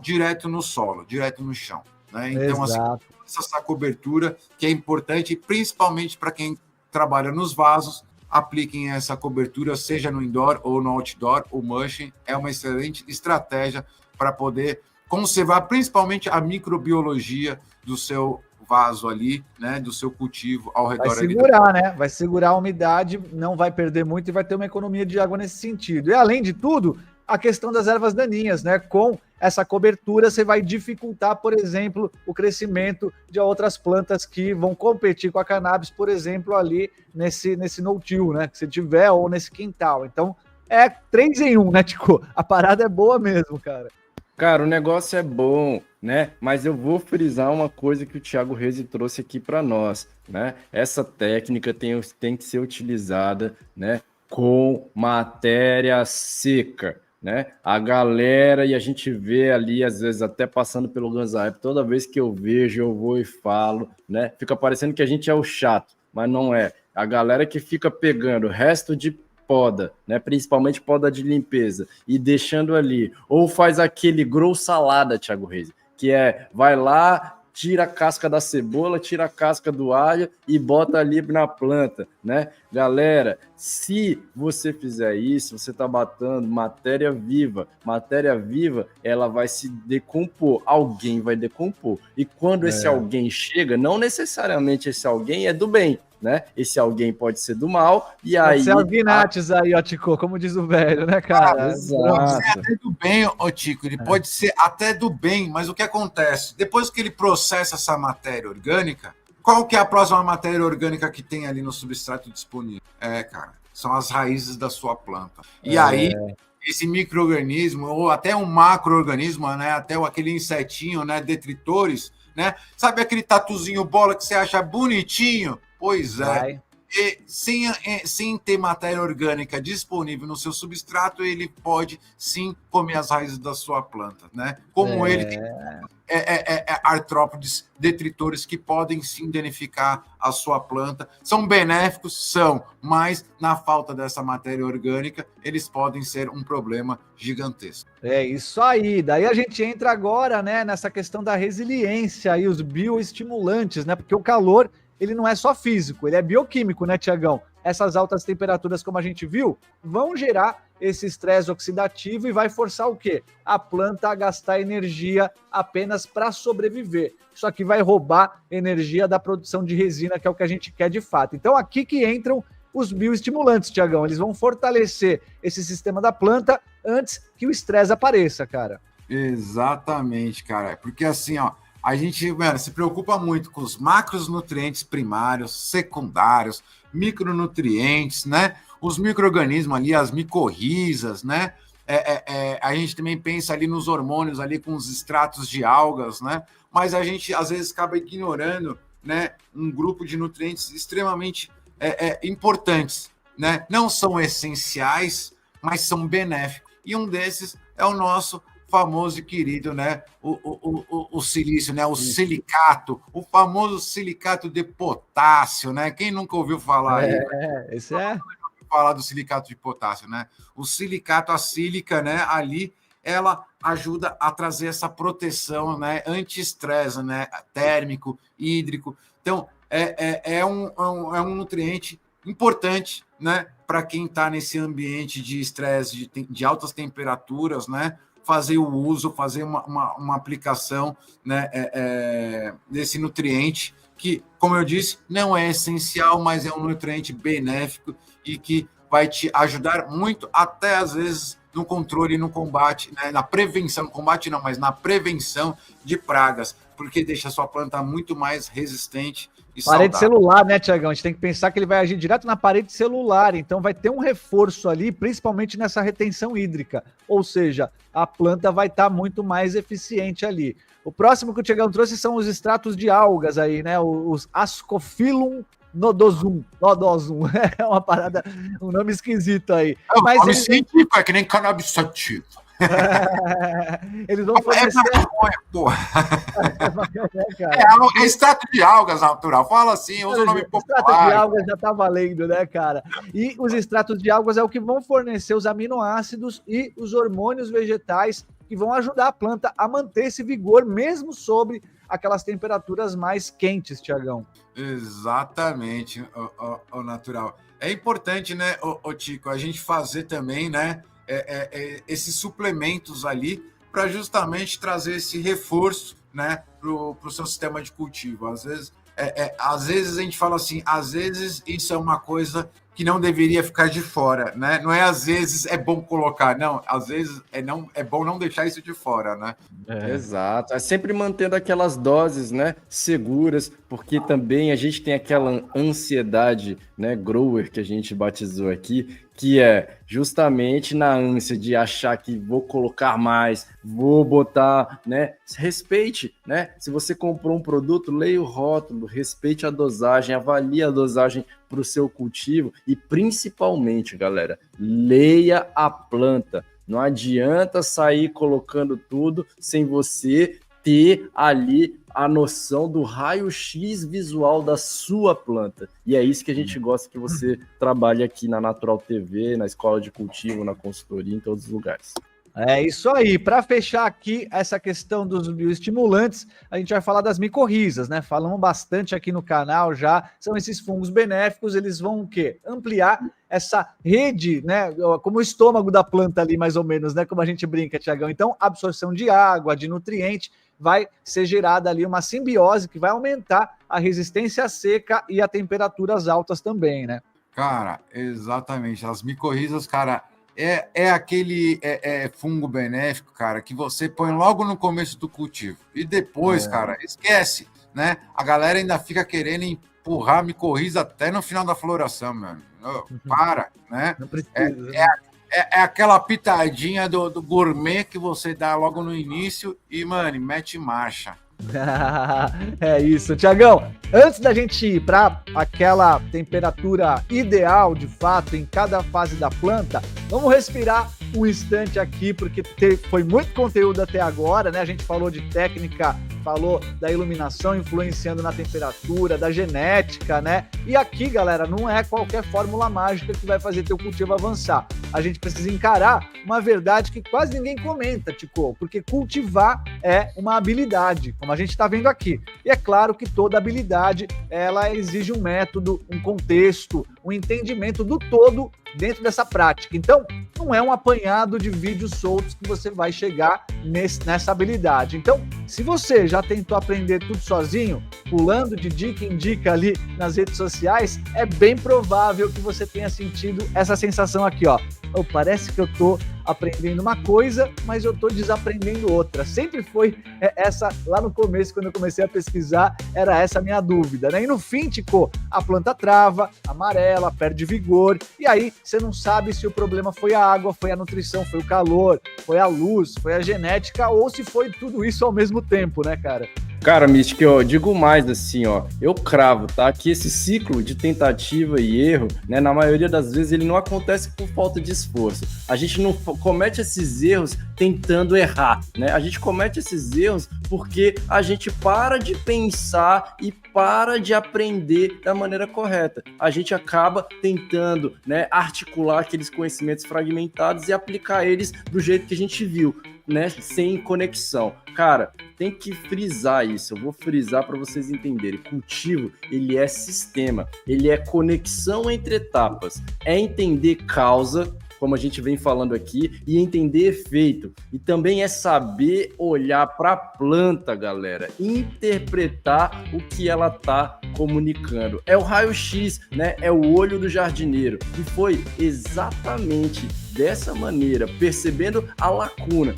direto no solo, direto no chão, né? Então, assim, essa cobertura que é importante, principalmente para quem trabalha nos vasos, apliquem essa cobertura, seja no indoor ou no outdoor. O mulching é uma excelente estratégia para poder conservar principalmente a microbiologia do seu vaso ali, né, do seu cultivo ao redor. Vai segurar, né? Vai segurar a umidade, não vai perder muito e vai ter uma economia de água nesse sentido. E além de tudo, a questão das ervas daninhas, né? Com essa cobertura, você vai dificultar, por exemplo, o crescimento de outras plantas que vão competir com a cannabis, por exemplo, ali nesse no-till, né? Que você tiver, ou nesse quintal. Então, é 3 em 1, né, Tico? A parada é boa mesmo, cara. Cara, o negócio é bom, né? Mas eu vou frisar uma coisa que o Thiago Reze trouxe aqui para nós, né? Essa técnica tem que ser utilizada, né, com matéria seca, né? A galera, e a gente vê ali, às vezes, até passando pelo Ganzaep, toda vez que eu vejo, eu vou e falo, né? Fica parecendo que a gente é o chato, mas não é. A galera que fica pegando o resto de poda, né? Principalmente poda de limpeza, e deixando ali, ou faz aquele grow salada, Thiago Reis, que vai lá, tira a casca da cebola, tira a casca do alho e bota ali na planta, né? Galera, se você fizer isso, você está batendo matéria viva. Matéria viva, ela vai se decompor. Alguém vai decompor. E quando esse alguém chega, não necessariamente esse alguém é do bem, né? Esse alguém pode ser do mal, e pode aí... ser Alvinates aí, ó, Tico, como diz o velho, né, cara? Exato. Pode ser até do bem, ô Tico, ele pode ser até do bem, mas o que acontece? Depois que ele processa essa matéria orgânica, qual que é a próxima matéria orgânica que tem ali no substrato disponível? Cara, são as raízes da sua planta. E aí, esse micro-organismo, ou até um macro-organismo, né, até aquele insetinho, né, detritores, né? Sabe aquele tatuzinho bola que você acha bonitinho? Pois é. E sem ter matéria orgânica disponível no seu substrato, ele pode sim comer as raízes da sua planta, né? Como ele tem artrópodes detritores que podem sim danificar a sua planta. São benéficos, mas na falta dessa matéria orgânica, eles podem ser um problema gigantesco. É isso aí. Daí a gente entra agora, né, nessa questão da resiliência e os bioestimulantes, né? Porque o calor, ele não é só físico, ele é bioquímico, né, Tiagão? Essas altas temperaturas, como a gente viu, vão gerar esse estresse oxidativo e vai forçar o quê? A planta a gastar energia apenas para sobreviver. Isso aqui vai roubar energia da produção de resina, que é o que a gente quer de fato. Então, aqui que entram os bioestimulantes, Tiagão. Eles vão fortalecer esse sistema da planta antes que o estresse apareça, cara. Exatamente, cara. Porque assim, ó, a gente, se preocupa muito com os macronutrientes primários, secundários, micronutrientes, né? Os micro-organismos ali, as micorrizas, né? A gente também pensa ali nos hormônios, ali com os extratos de algas, né? Mas a gente, às vezes, acaba ignorando, né, um grupo de nutrientes extremamente importantes, né? Não são essenciais, mas são benéficos. E um desses é o nosso famoso e querido, né? O silício, né? O silicato, o famoso silicato de potássio, né? Quem nunca ouviu falar aí? Esse é. Falar do silicato de potássio, né? O silicato, a sílica, né? Ali, ela ajuda a trazer essa proteção, né? Anti-estresse, né? Térmico, hídrico. Então, é um nutriente importante, né? Para quem está nesse ambiente de estresse, de altas temperaturas, né? Fazer o uso, fazer uma aplicação, né, desse nutriente, que, como eu disse, não é essencial, mas é um nutriente benéfico e que vai te ajudar muito, até às vezes, no controle e no combate, né, na prevenção, no combate não, mas na prevenção de pragas, porque deixa a sua planta muito mais resistente e parede saudável. celular, né, Tiagão? A gente tem que pensar que ele vai agir direto na parede celular, então vai ter um reforço ali, principalmente nessa retenção hídrica, ou seja, a planta vai estar muito mais eficiente ali. O próximo que o Tiagão trouxe são os extratos de algas aí, né, os Ascophyllum nodosum, é uma parada, um nome esquisito aí. Mas o nome científico é que nem cannabis sativa. Eles vão fornecer... É extrato de algas natural. Fala assim, usa o nome popular. Extrato de algas já tá valendo, né, cara? E os extratos de algas é o que vão fornecer os aminoácidos e os hormônios vegetais que vão ajudar a planta a manter esse vigor mesmo sobre aquelas temperaturas mais quentes, Tiagão. Exatamente, o natural. É importante, né, o Tico, a gente fazer também, né, esses suplementos ali para justamente trazer esse reforço, né, para o seu sistema de cultivo. Às vezes a gente fala assim, às vezes isso é uma coisa que não deveria ficar de fora, né? Não é às vezes é bom colocar, não. Às vezes é bom não deixar isso de fora, né? Exato. É sempre mantendo aquelas doses, né, seguras, porque também a gente tem aquela ansiedade, né, grower que a gente batizou aqui, que é justamente na ânsia de achar que vou colocar mais, vou botar, né? Respeite, né? Se você comprou um produto, leia o rótulo, respeite a dosagem, avalie a dosagem para o seu cultivo e, principalmente, galera, leia a planta. Não adianta sair colocando tudo sem você ter ali a noção do raio-x visual da sua planta. E é isso que a gente gosta que você trabalhe aqui na Natural TV, na Escola de Cultivo, na consultoria, em todos os lugares. É isso aí. Para fechar aqui essa questão dos bioestimulantes, a gente vai falar das micorrizas, né? Falamos bastante aqui no canal já. São esses fungos benéficos, eles vão o quê? Ampliar essa rede, né? Como o estômago da planta ali, mais ou menos, né? Como a gente brinca, Tiagão. Então, absorção de água, de nutriente, vai ser gerada ali uma simbiose que vai aumentar a resistência à seca e a temperaturas altas também, né? Cara, exatamente. As micorrizas, cara, é aquele fungo benéfico, cara, que você põe logo no começo do cultivo. E depois, cara, esquece, né? A galera ainda fica querendo empurrar a micorriza até no final da floração, mano. Para, né? Não precisa. É aquela pitadinha do gourmet que você dá logo no início e, mano, mete marcha. É isso, Tiagão. Antes da gente ir para aquela temperatura ideal, de fato, em cada fase da planta, vamos respirar um instante aqui, porque foi muito conteúdo até agora, né? A gente falou de técnica, falou da iluminação influenciando na temperatura, da genética, né? E aqui, galera, não é qualquer fórmula mágica que vai fazer teu cultivo avançar. A gente precisa encarar uma verdade que quase ninguém comenta, Tico, porque cultivar é uma habilidade, como a gente está vendo aqui. E é claro que toda habilidade, ela exige um método, um contexto, um entendimento do todo dentro dessa prática. Então, não é um apanhado de vídeos soltos que você vai chegar nessa habilidade. Então, se você já tentou aprender tudo sozinho, pulando de dica em dica ali nas redes sociais, é bem provável que você tenha sentido essa sensação aqui, ó. Oh, parece que eu tô aprendendo uma coisa, mas eu tô desaprendendo outra. Sempre foi essa, lá no começo, quando eu comecei a pesquisar, era essa a minha dúvida, né? E no fim, Tico, a planta trava, amarela, perde vigor, e aí você não sabe se o problema foi a água, foi a nutrição, foi o calor, foi a luz, foi a genética, ou se foi tudo isso ao mesmo tempo, né, cara? Cara, Mystic, eu digo mais assim, ó, eu cravo, tá? Que esse ciclo de tentativa e erro, né, na maioria das vezes ele não acontece por falta de esforço. A gente não comete esses erros tentando errar, né? A gente comete esses erros porque a gente para de pensar e para de aprender da maneira correta. A gente acaba tentando, né, articular aqueles conhecimentos fragmentados e aplicar eles do jeito que a gente viu, né, sem conexão. Cara, tem que frisar isso, eu vou frisar para vocês entenderem. Cultivo, ele é sistema, ele é conexão entre etapas, é entender causa, como a gente vem falando aqui, e entender efeito. E também é saber olhar para a planta, galera, interpretar o que ela está comunicando. É o raio-x, né? É o olho do jardineiro. E foi exatamente dessa maneira, percebendo a lacuna.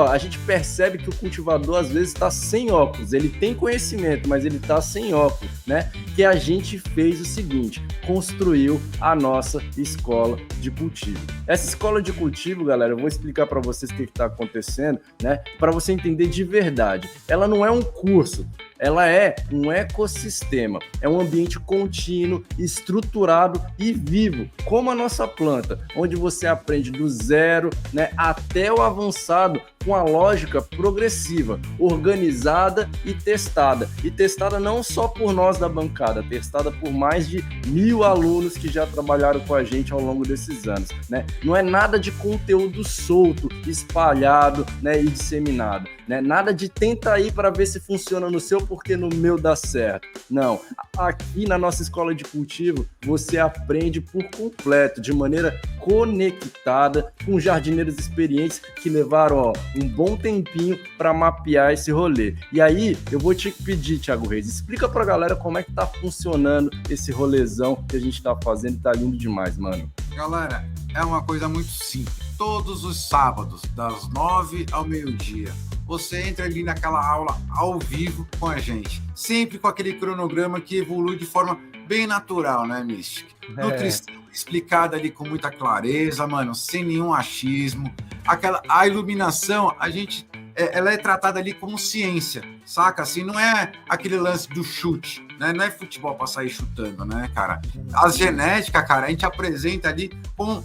A gente percebe que o cultivador às vezes está sem óculos, ele tem conhecimento, mas ele está sem óculos, né? Que a gente fez o seguinte, construiu a nossa escola de cultivo. Essa escola de cultivo, galera, eu vou explicar para vocês o que está acontecendo, né? Para você entender de verdade. Ela não é um curso, ela é um ecossistema, é um ambiente contínuo, estruturado e vivo, como a nossa planta, onde você aprende do zero, né, até o avançado, com a lógica progressiva, organizada e testada. E testada não só por nós da bancada, testada por mais de 1000 alunos que já trabalharam com a gente ao longo desses anos, né? Não é nada de conteúdo solto, espalhado, né, e disseminado, né? Nada de tenta aí para ver se funciona no seu porque no meu dá certo. Não, aqui na nossa escola de cultivo, você aprende por completo, de maneira conectada, com jardineiros experientes que levaram, ó, um bom tempinho para mapear esse rolê. E aí, eu vou te pedir, Thiago Reis, explica pra galera como é que tá funcionando esse rolezão que a gente tá fazendo, tá lindo demais, mano. Galera, é uma coisa muito simples. Todos os sábados, das 9 ao meio-dia, você entra ali naquela aula ao vivo com a gente. Sempre com aquele cronograma que evolui de forma bem natural, né, Mystic? Nutrição explicada ali com muita clareza, mano, sem nenhum achismo. A iluminação, ela é tratada ali como ciência, saca? Assim, não é aquele lance do chute, né? Não é futebol para sair chutando, né, cara? A genética, cara, a gente apresenta ali como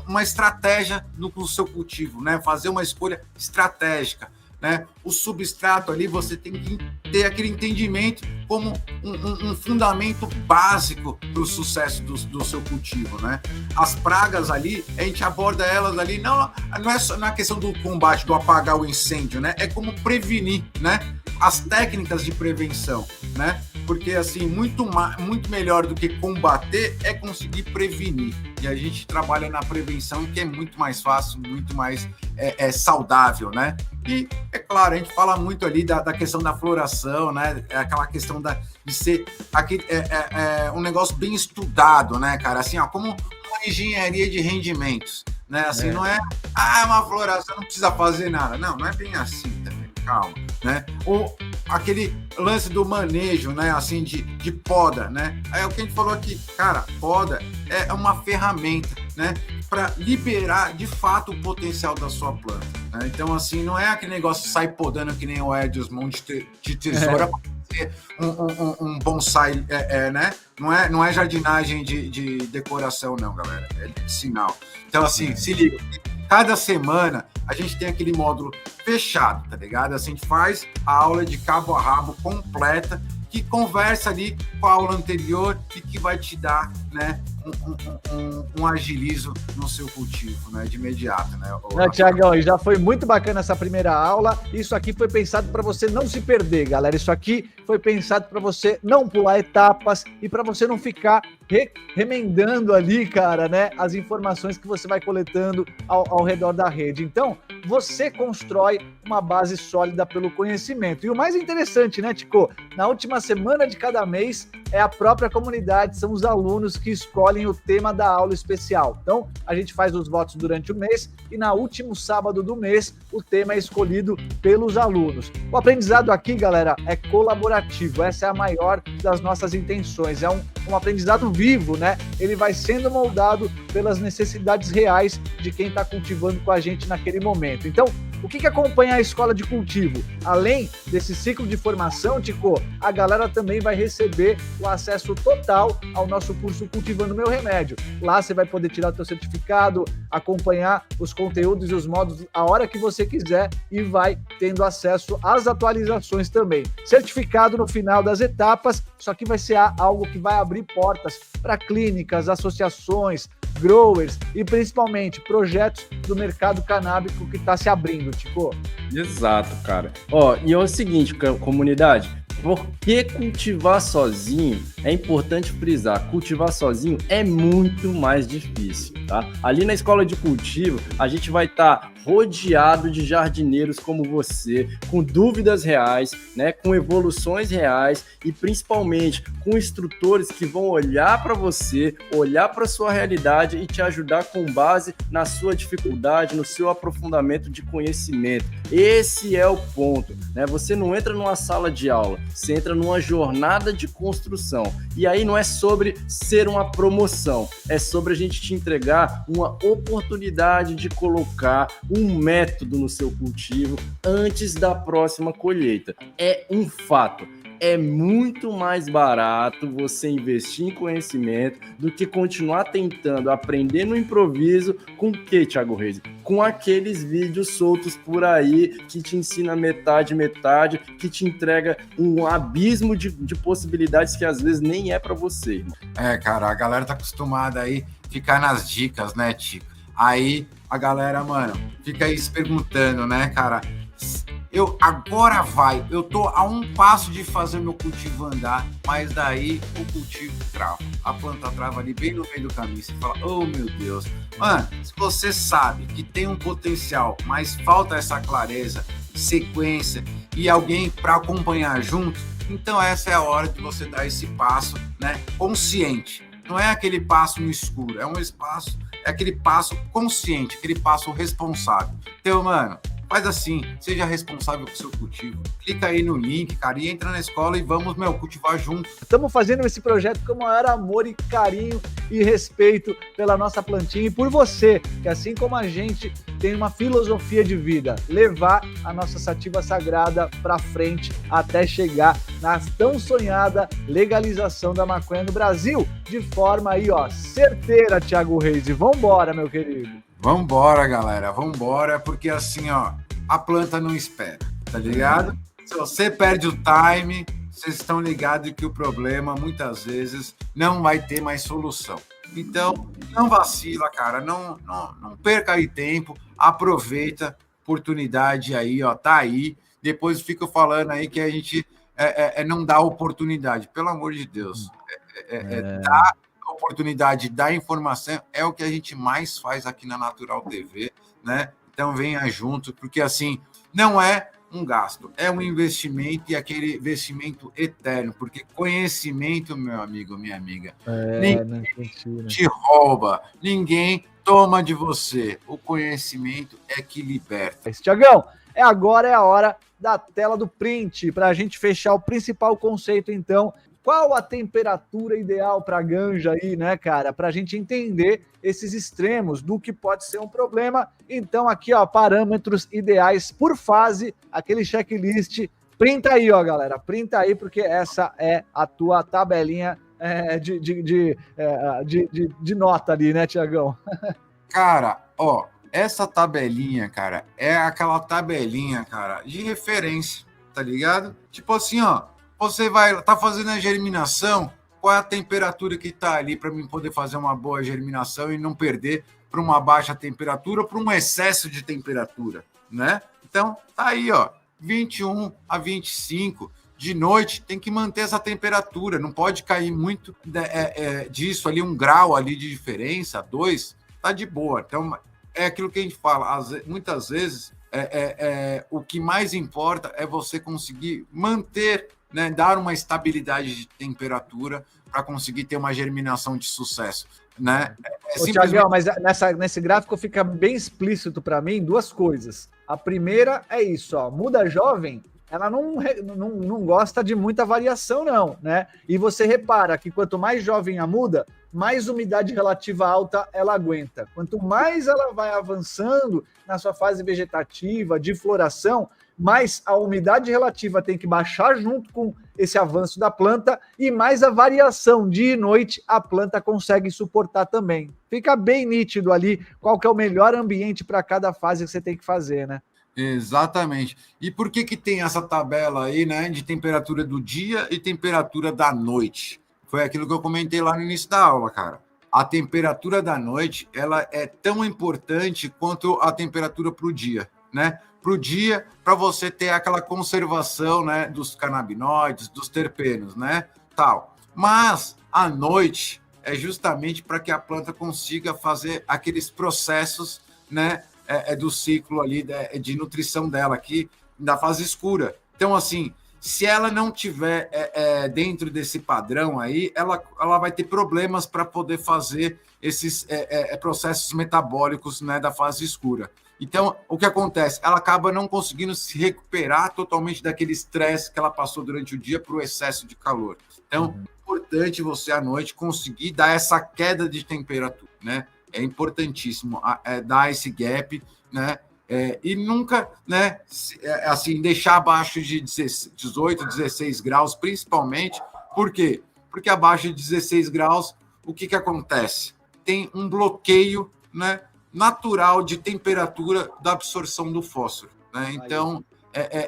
uma estratégia no seu cultivo, né? Fazer uma escolha estratégica, né? O substrato ali, você tem que ter aquele entendimento como um fundamento básico para o sucesso do seu cultivo, né? As pragas ali, a gente aborda elas ali, não é só na questão do combate, do apagar o incêndio, né? É como prevenir, né? As técnicas de prevenção, né? Porque, assim, muito melhor do que combater é conseguir prevenir. E a gente trabalha na prevenção, que é muito mais fácil, muito mais saudável, né? E, é claro, a gente fala muito ali da questão da floração, né? Aquela questão de ser um negócio bem estudado, né, cara? Assim, ó, como uma engenharia de rendimentos, né? Assim, não é uma floração, não precisa fazer nada. Não é bem assim também, calma, né? Ou aquele lance do manejo, né, assim, de poda, né? É o que a gente falou aqui, cara, poda é uma ferramenta, né, para liberar de fato o potencial da sua planta, né? Então, assim, não é aquele negócio de sair podando que nem o Edson de tesoura para fazer um bonsai, né? Não é jardinagem de decoração, não, galera, é de sinal. Então, assim, se liga. Cada semana a gente tem aquele módulo fechado, tá ligado? Assim, a gente faz a aula de cabo a rabo completa, que conversa ali com a aula anterior e que vai te dar, né, um agilizo no seu cultivo, né, de imediato, né? Tiagão, já foi muito bacana essa primeira aula. Isso aqui foi pensado para você não se perder, galera. Isso aqui foi pensado para você não pular etapas e para você não ficar remendando ali, cara, né, as informações que você vai coletando ao redor da rede. Então, você constrói uma base sólida pelo conhecimento. E o mais interessante, né, Tico? Na última semana de cada mês, é a própria comunidade, são os alunos que escolhem o tema da aula especial. Então, a gente faz os votos durante o mês e na último sábado do mês, o tema é escolhido pelos alunos. O aprendizado aqui, galera, é colaborativo. Essa é a maior das nossas intenções. É um aprendizado vivo, né? Ele vai sendo moldado pelas necessidades reais de quem está cultivando com a gente naquele momento. Então, o que acompanha a escola de cultivo? Além desse ciclo de formação, Tico, a galera também vai receber o acesso total ao nosso curso Cultivando Meu Remédio. Lá você vai poder tirar o seu certificado, acompanhar os conteúdos e os módulos a hora que você quiser e vai tendo acesso às atualizações também. Certificado no final das etapas, só que vai ser algo que vai abrir portas para clínicas, associações, growers e principalmente projetos do mercado canábico que está se abrindo, Tico. Exato, cara. E é o seguinte, comunidade, por que cultivar sozinho? É importante frisar, cultivar sozinho é muito mais difícil, tá? Ali na escola de cultivo, a gente vai estar rodeado de jardineiros como você, com dúvidas reais, né, com evoluções reais e principalmente com instrutores que vão olhar para você, olhar para sua realidade e te ajudar com base na sua dificuldade, no seu aprofundamento de conhecimento. Esse é o ponto, né? Você não entra numa sala de aula, você entra numa jornada de construção. E aí não é sobre ser uma promoção, é sobre a gente te entregar uma oportunidade de colocar um método no seu cultivo antes da próxima colheita. É um fato. É muito mais barato você investir em conhecimento do que continuar tentando aprender no improviso com o que, Thiago Reis? Com aqueles vídeos soltos por aí que te ensina metade, que te entrega um abismo de possibilidades que às vezes nem é para você, irmão. Cara, a galera tá acostumada aí ficar nas dicas, né, Tico? Aí a galera, mano, fica aí se perguntando, né, cara? Eu tô a um passo de fazer meu cultivo andar, mas daí o cultivo trava. A planta trava ali bem no meio do caminho. Você fala, oh meu Deus. Mano, se você sabe que tem um potencial, mas falta essa clareza, sequência e alguém para acompanhar junto, então essa é a hora de você dar esse passo, né, consciente. Não é aquele passo no escuro, é aquele passo consciente, aquele passo responsável. Então, mano, faz assim, seja responsável por seu cultivo. Clica aí no link, cara, e entra na escola e vamos, cultivar junto. Estamos fazendo esse projeto com o maior amor e carinho e respeito pela nossa plantinha e por você, que assim como a gente tem uma filosofia de vida, levar a nossa sativa sagrada para frente até chegar na tão sonhada legalização da maconha no Brasil, de forma aí, certeira, Thiago Reis. E vambora, meu querido. Vambora, galera, vambora, porque assim, a planta não espera. tá ligado? Se você perde o time, vocês estão ligados que o problema, muitas vezes, não vai ter mais solução. Então, não vacila, cara, não perca aí tempo, aproveita, oportunidade aí, ó, tá aí. Depois fica falando aí que a gente não dá oportunidade. Pelo amor de Deus, dar oportunidade, dar informação é o que a gente mais faz aqui na Natural TV, né? Então venha junto, porque assim, não é um gasto, é um investimento e aquele investimento eterno, porque conhecimento, meu amigo, minha amiga, ninguém te rouba, ninguém toma de você. O conhecimento é que liberta. Tiagão, agora é a hora da tela do print, para a gente fechar o principal conceito, então. Qual a temperatura ideal para ganja aí, né, cara? Para a gente entender esses extremos do que pode ser um problema. Então, aqui, ó, parâmetros ideais por fase, aquele checklist. Printa aí, ó, galera. Printa aí, porque essa é a tua tabelinha de nota ali, né, Tiagão? Cara, ó, essa tabelinha, cara, é aquela tabelinha, cara, de referência, tá ligado? Tipo assim, ó. Você tá fazendo a germinação, qual é a temperatura que tá ali para mim poder fazer uma boa germinação e não perder para uma baixa temperatura ou para um excesso de temperatura, né? Então, tá aí, ó, 21 a 25. De noite tem que manter essa temperatura, não pode cair muito disso ali, 1 grau ali de diferença, 2, tá de boa. Então, é aquilo que a gente fala, muitas vezes o que mais importa é você conseguir manter, né, dar uma estabilidade de temperatura para conseguir ter uma germinação de sucesso, né? Tiagão, mas nesse gráfico fica bem explícito para mim 2 coisas. A primeira é isso, ó, muda jovem, ela não gosta de muita variação, não, né? E você repara que quanto mais jovem a muda, mais umidade relativa alta ela aguenta. Quanto mais ela vai avançando na sua fase vegetativa, de floração, mais a umidade relativa tem que baixar junto com esse avanço da planta e mais a variação dia e noite a planta consegue suportar também. Fica bem nítido ali qual que é o melhor ambiente para cada fase que você tem que fazer, né? Exatamente. E por que tem essa tabela aí, né, de temperatura do dia e temperatura da noite? Foi aquilo que eu comentei lá no início da aula, cara. A temperatura da noite, ela é tão importante quanto a temperatura para o dia, né? Para o dia, para você ter aquela conservação, né, dos canabinoides, dos terpenos, né, tal. Mas à noite é justamente para que a planta consiga fazer aqueles processos, né, do ciclo ali de nutrição dela aqui na fase escura. Então, assim, se ela não tiver dentro desse padrão aí, ela vai ter problemas para poder fazer esses processos metabólicos, né, da fase escura. Então, o que acontece? Ela acaba não conseguindo se recuperar totalmente daquele estresse que ela passou durante o dia para o excesso de calor. Então, é importante você, à noite, conseguir dar essa queda de temperatura, né? É importantíssimo dar esse gap, né? E nunca, né, assim, deixar abaixo de 18, 16 graus, principalmente. Por quê? Porque abaixo de 16 graus, o que acontece? Tem um bloqueio, né, natural de temperatura da absorção do fósforo, né? Então,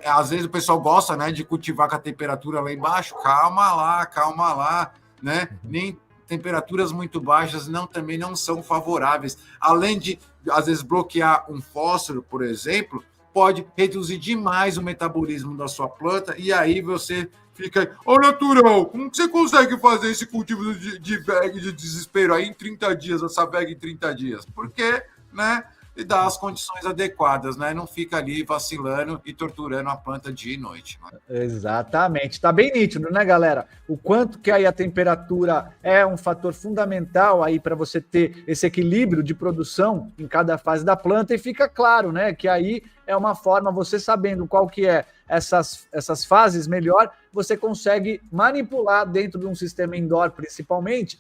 às vezes o pessoal gosta, né, de cultivar com a temperatura lá embaixo. Calma lá, né? Nem temperaturas muito baixas também não são favoráveis. Além de, às vezes, bloquear um fósforo, por exemplo, pode reduzir demais o metabolismo da sua planta e aí você fica... Ô, Natural, como que você consegue fazer esse cultivo de VEG de desespero aí em 30 dias, essa VEG em 30 dias? Porque, né, e dá as condições adequadas, né? Não fica ali vacilando e torturando a planta dia e noite. Né? Exatamente. Tá bem nítido, né, galera? O quanto que aí a temperatura é um fator fundamental aí para você ter esse equilíbrio de produção em cada fase da planta e fica claro, né, que aí é uma forma, você sabendo qual que é essas fases melhor, você consegue manipular dentro de um sistema indoor, principalmente,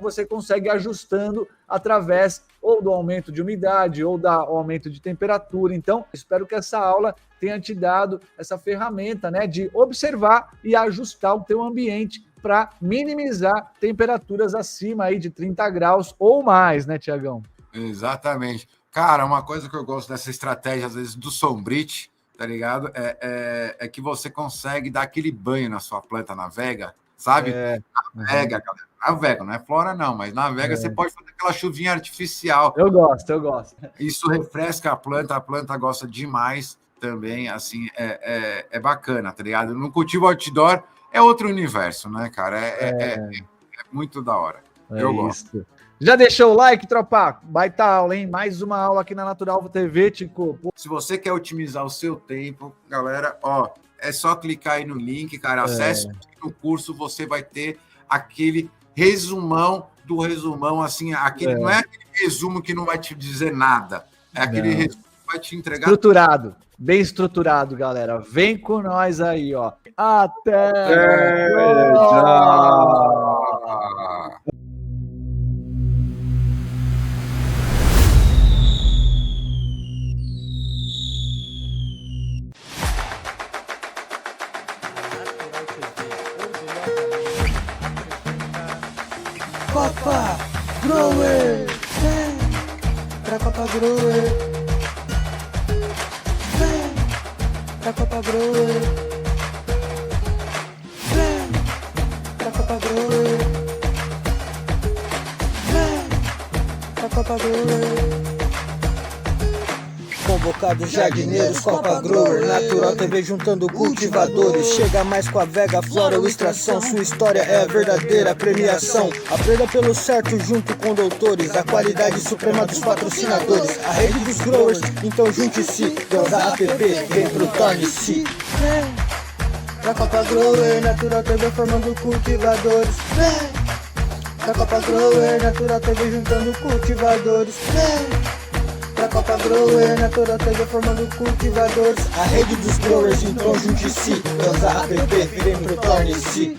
você consegue ajustando através ou do aumento de umidade ou do aumento de temperatura. Então, espero que essa aula tenha te dado essa ferramenta, né, de observar e ajustar o teu ambiente para minimizar temperaturas acima aí de 30 graus ou mais, né, Tiagão? Exatamente. Cara, uma coisa que eu gosto dessa estratégia, às vezes, do Sombrite, tá ligado? É que você consegue dar aquele banho na sua planta na vega, sabe? Navega, galera. Navega, não é flora não, mas navega você pode fazer aquela chuvinha artificial. Eu gosto. Isso refresca a planta gosta demais também, assim, é bacana, tá ligado? No cultivo outdoor é outro universo, né, cara? É muito da hora. Eu gosto. Já deixou o like, tropa? Baita aula, hein? Mais uma aula aqui na Natural TV, Tico. Se você quer otimizar o seu tempo, galera, ó, é só clicar aí no link, cara, acesse o curso, você vai ter aquele resumão do resumão, assim, aquele não é aquele resumo que não vai te dizer nada, é aquele resumo que vai te entregar... Estruturado, bem estruturado, galera. Vem com nós aí, ó. Até já! Copa Grower, vem pra Copa Grower, vem pra Copa Grower, vem pra Copa Grower, vem pra Copa Grower. Convocados jardineiros, Copa Grower, Natural TV juntando cultivadores. Chega mais com a Vega, Flora ou Extração. Sua história é a verdadeira premiação. Aprenda pelo certo junto com doutores. A qualidade suprema dos patrocinadores. A rede dos growers, então junte-se. Ganza app, vem pro Torne-se. Vem pra Copa Grower, Natural TV formando cultivadores. Vem pra Copa Grower, Natural TV juntando cultivadores. Vem pra Copa Grower, Natural TV formando cultivadores. A rede dos growers, então junte-se. Ganza app, vem pro Torne-se.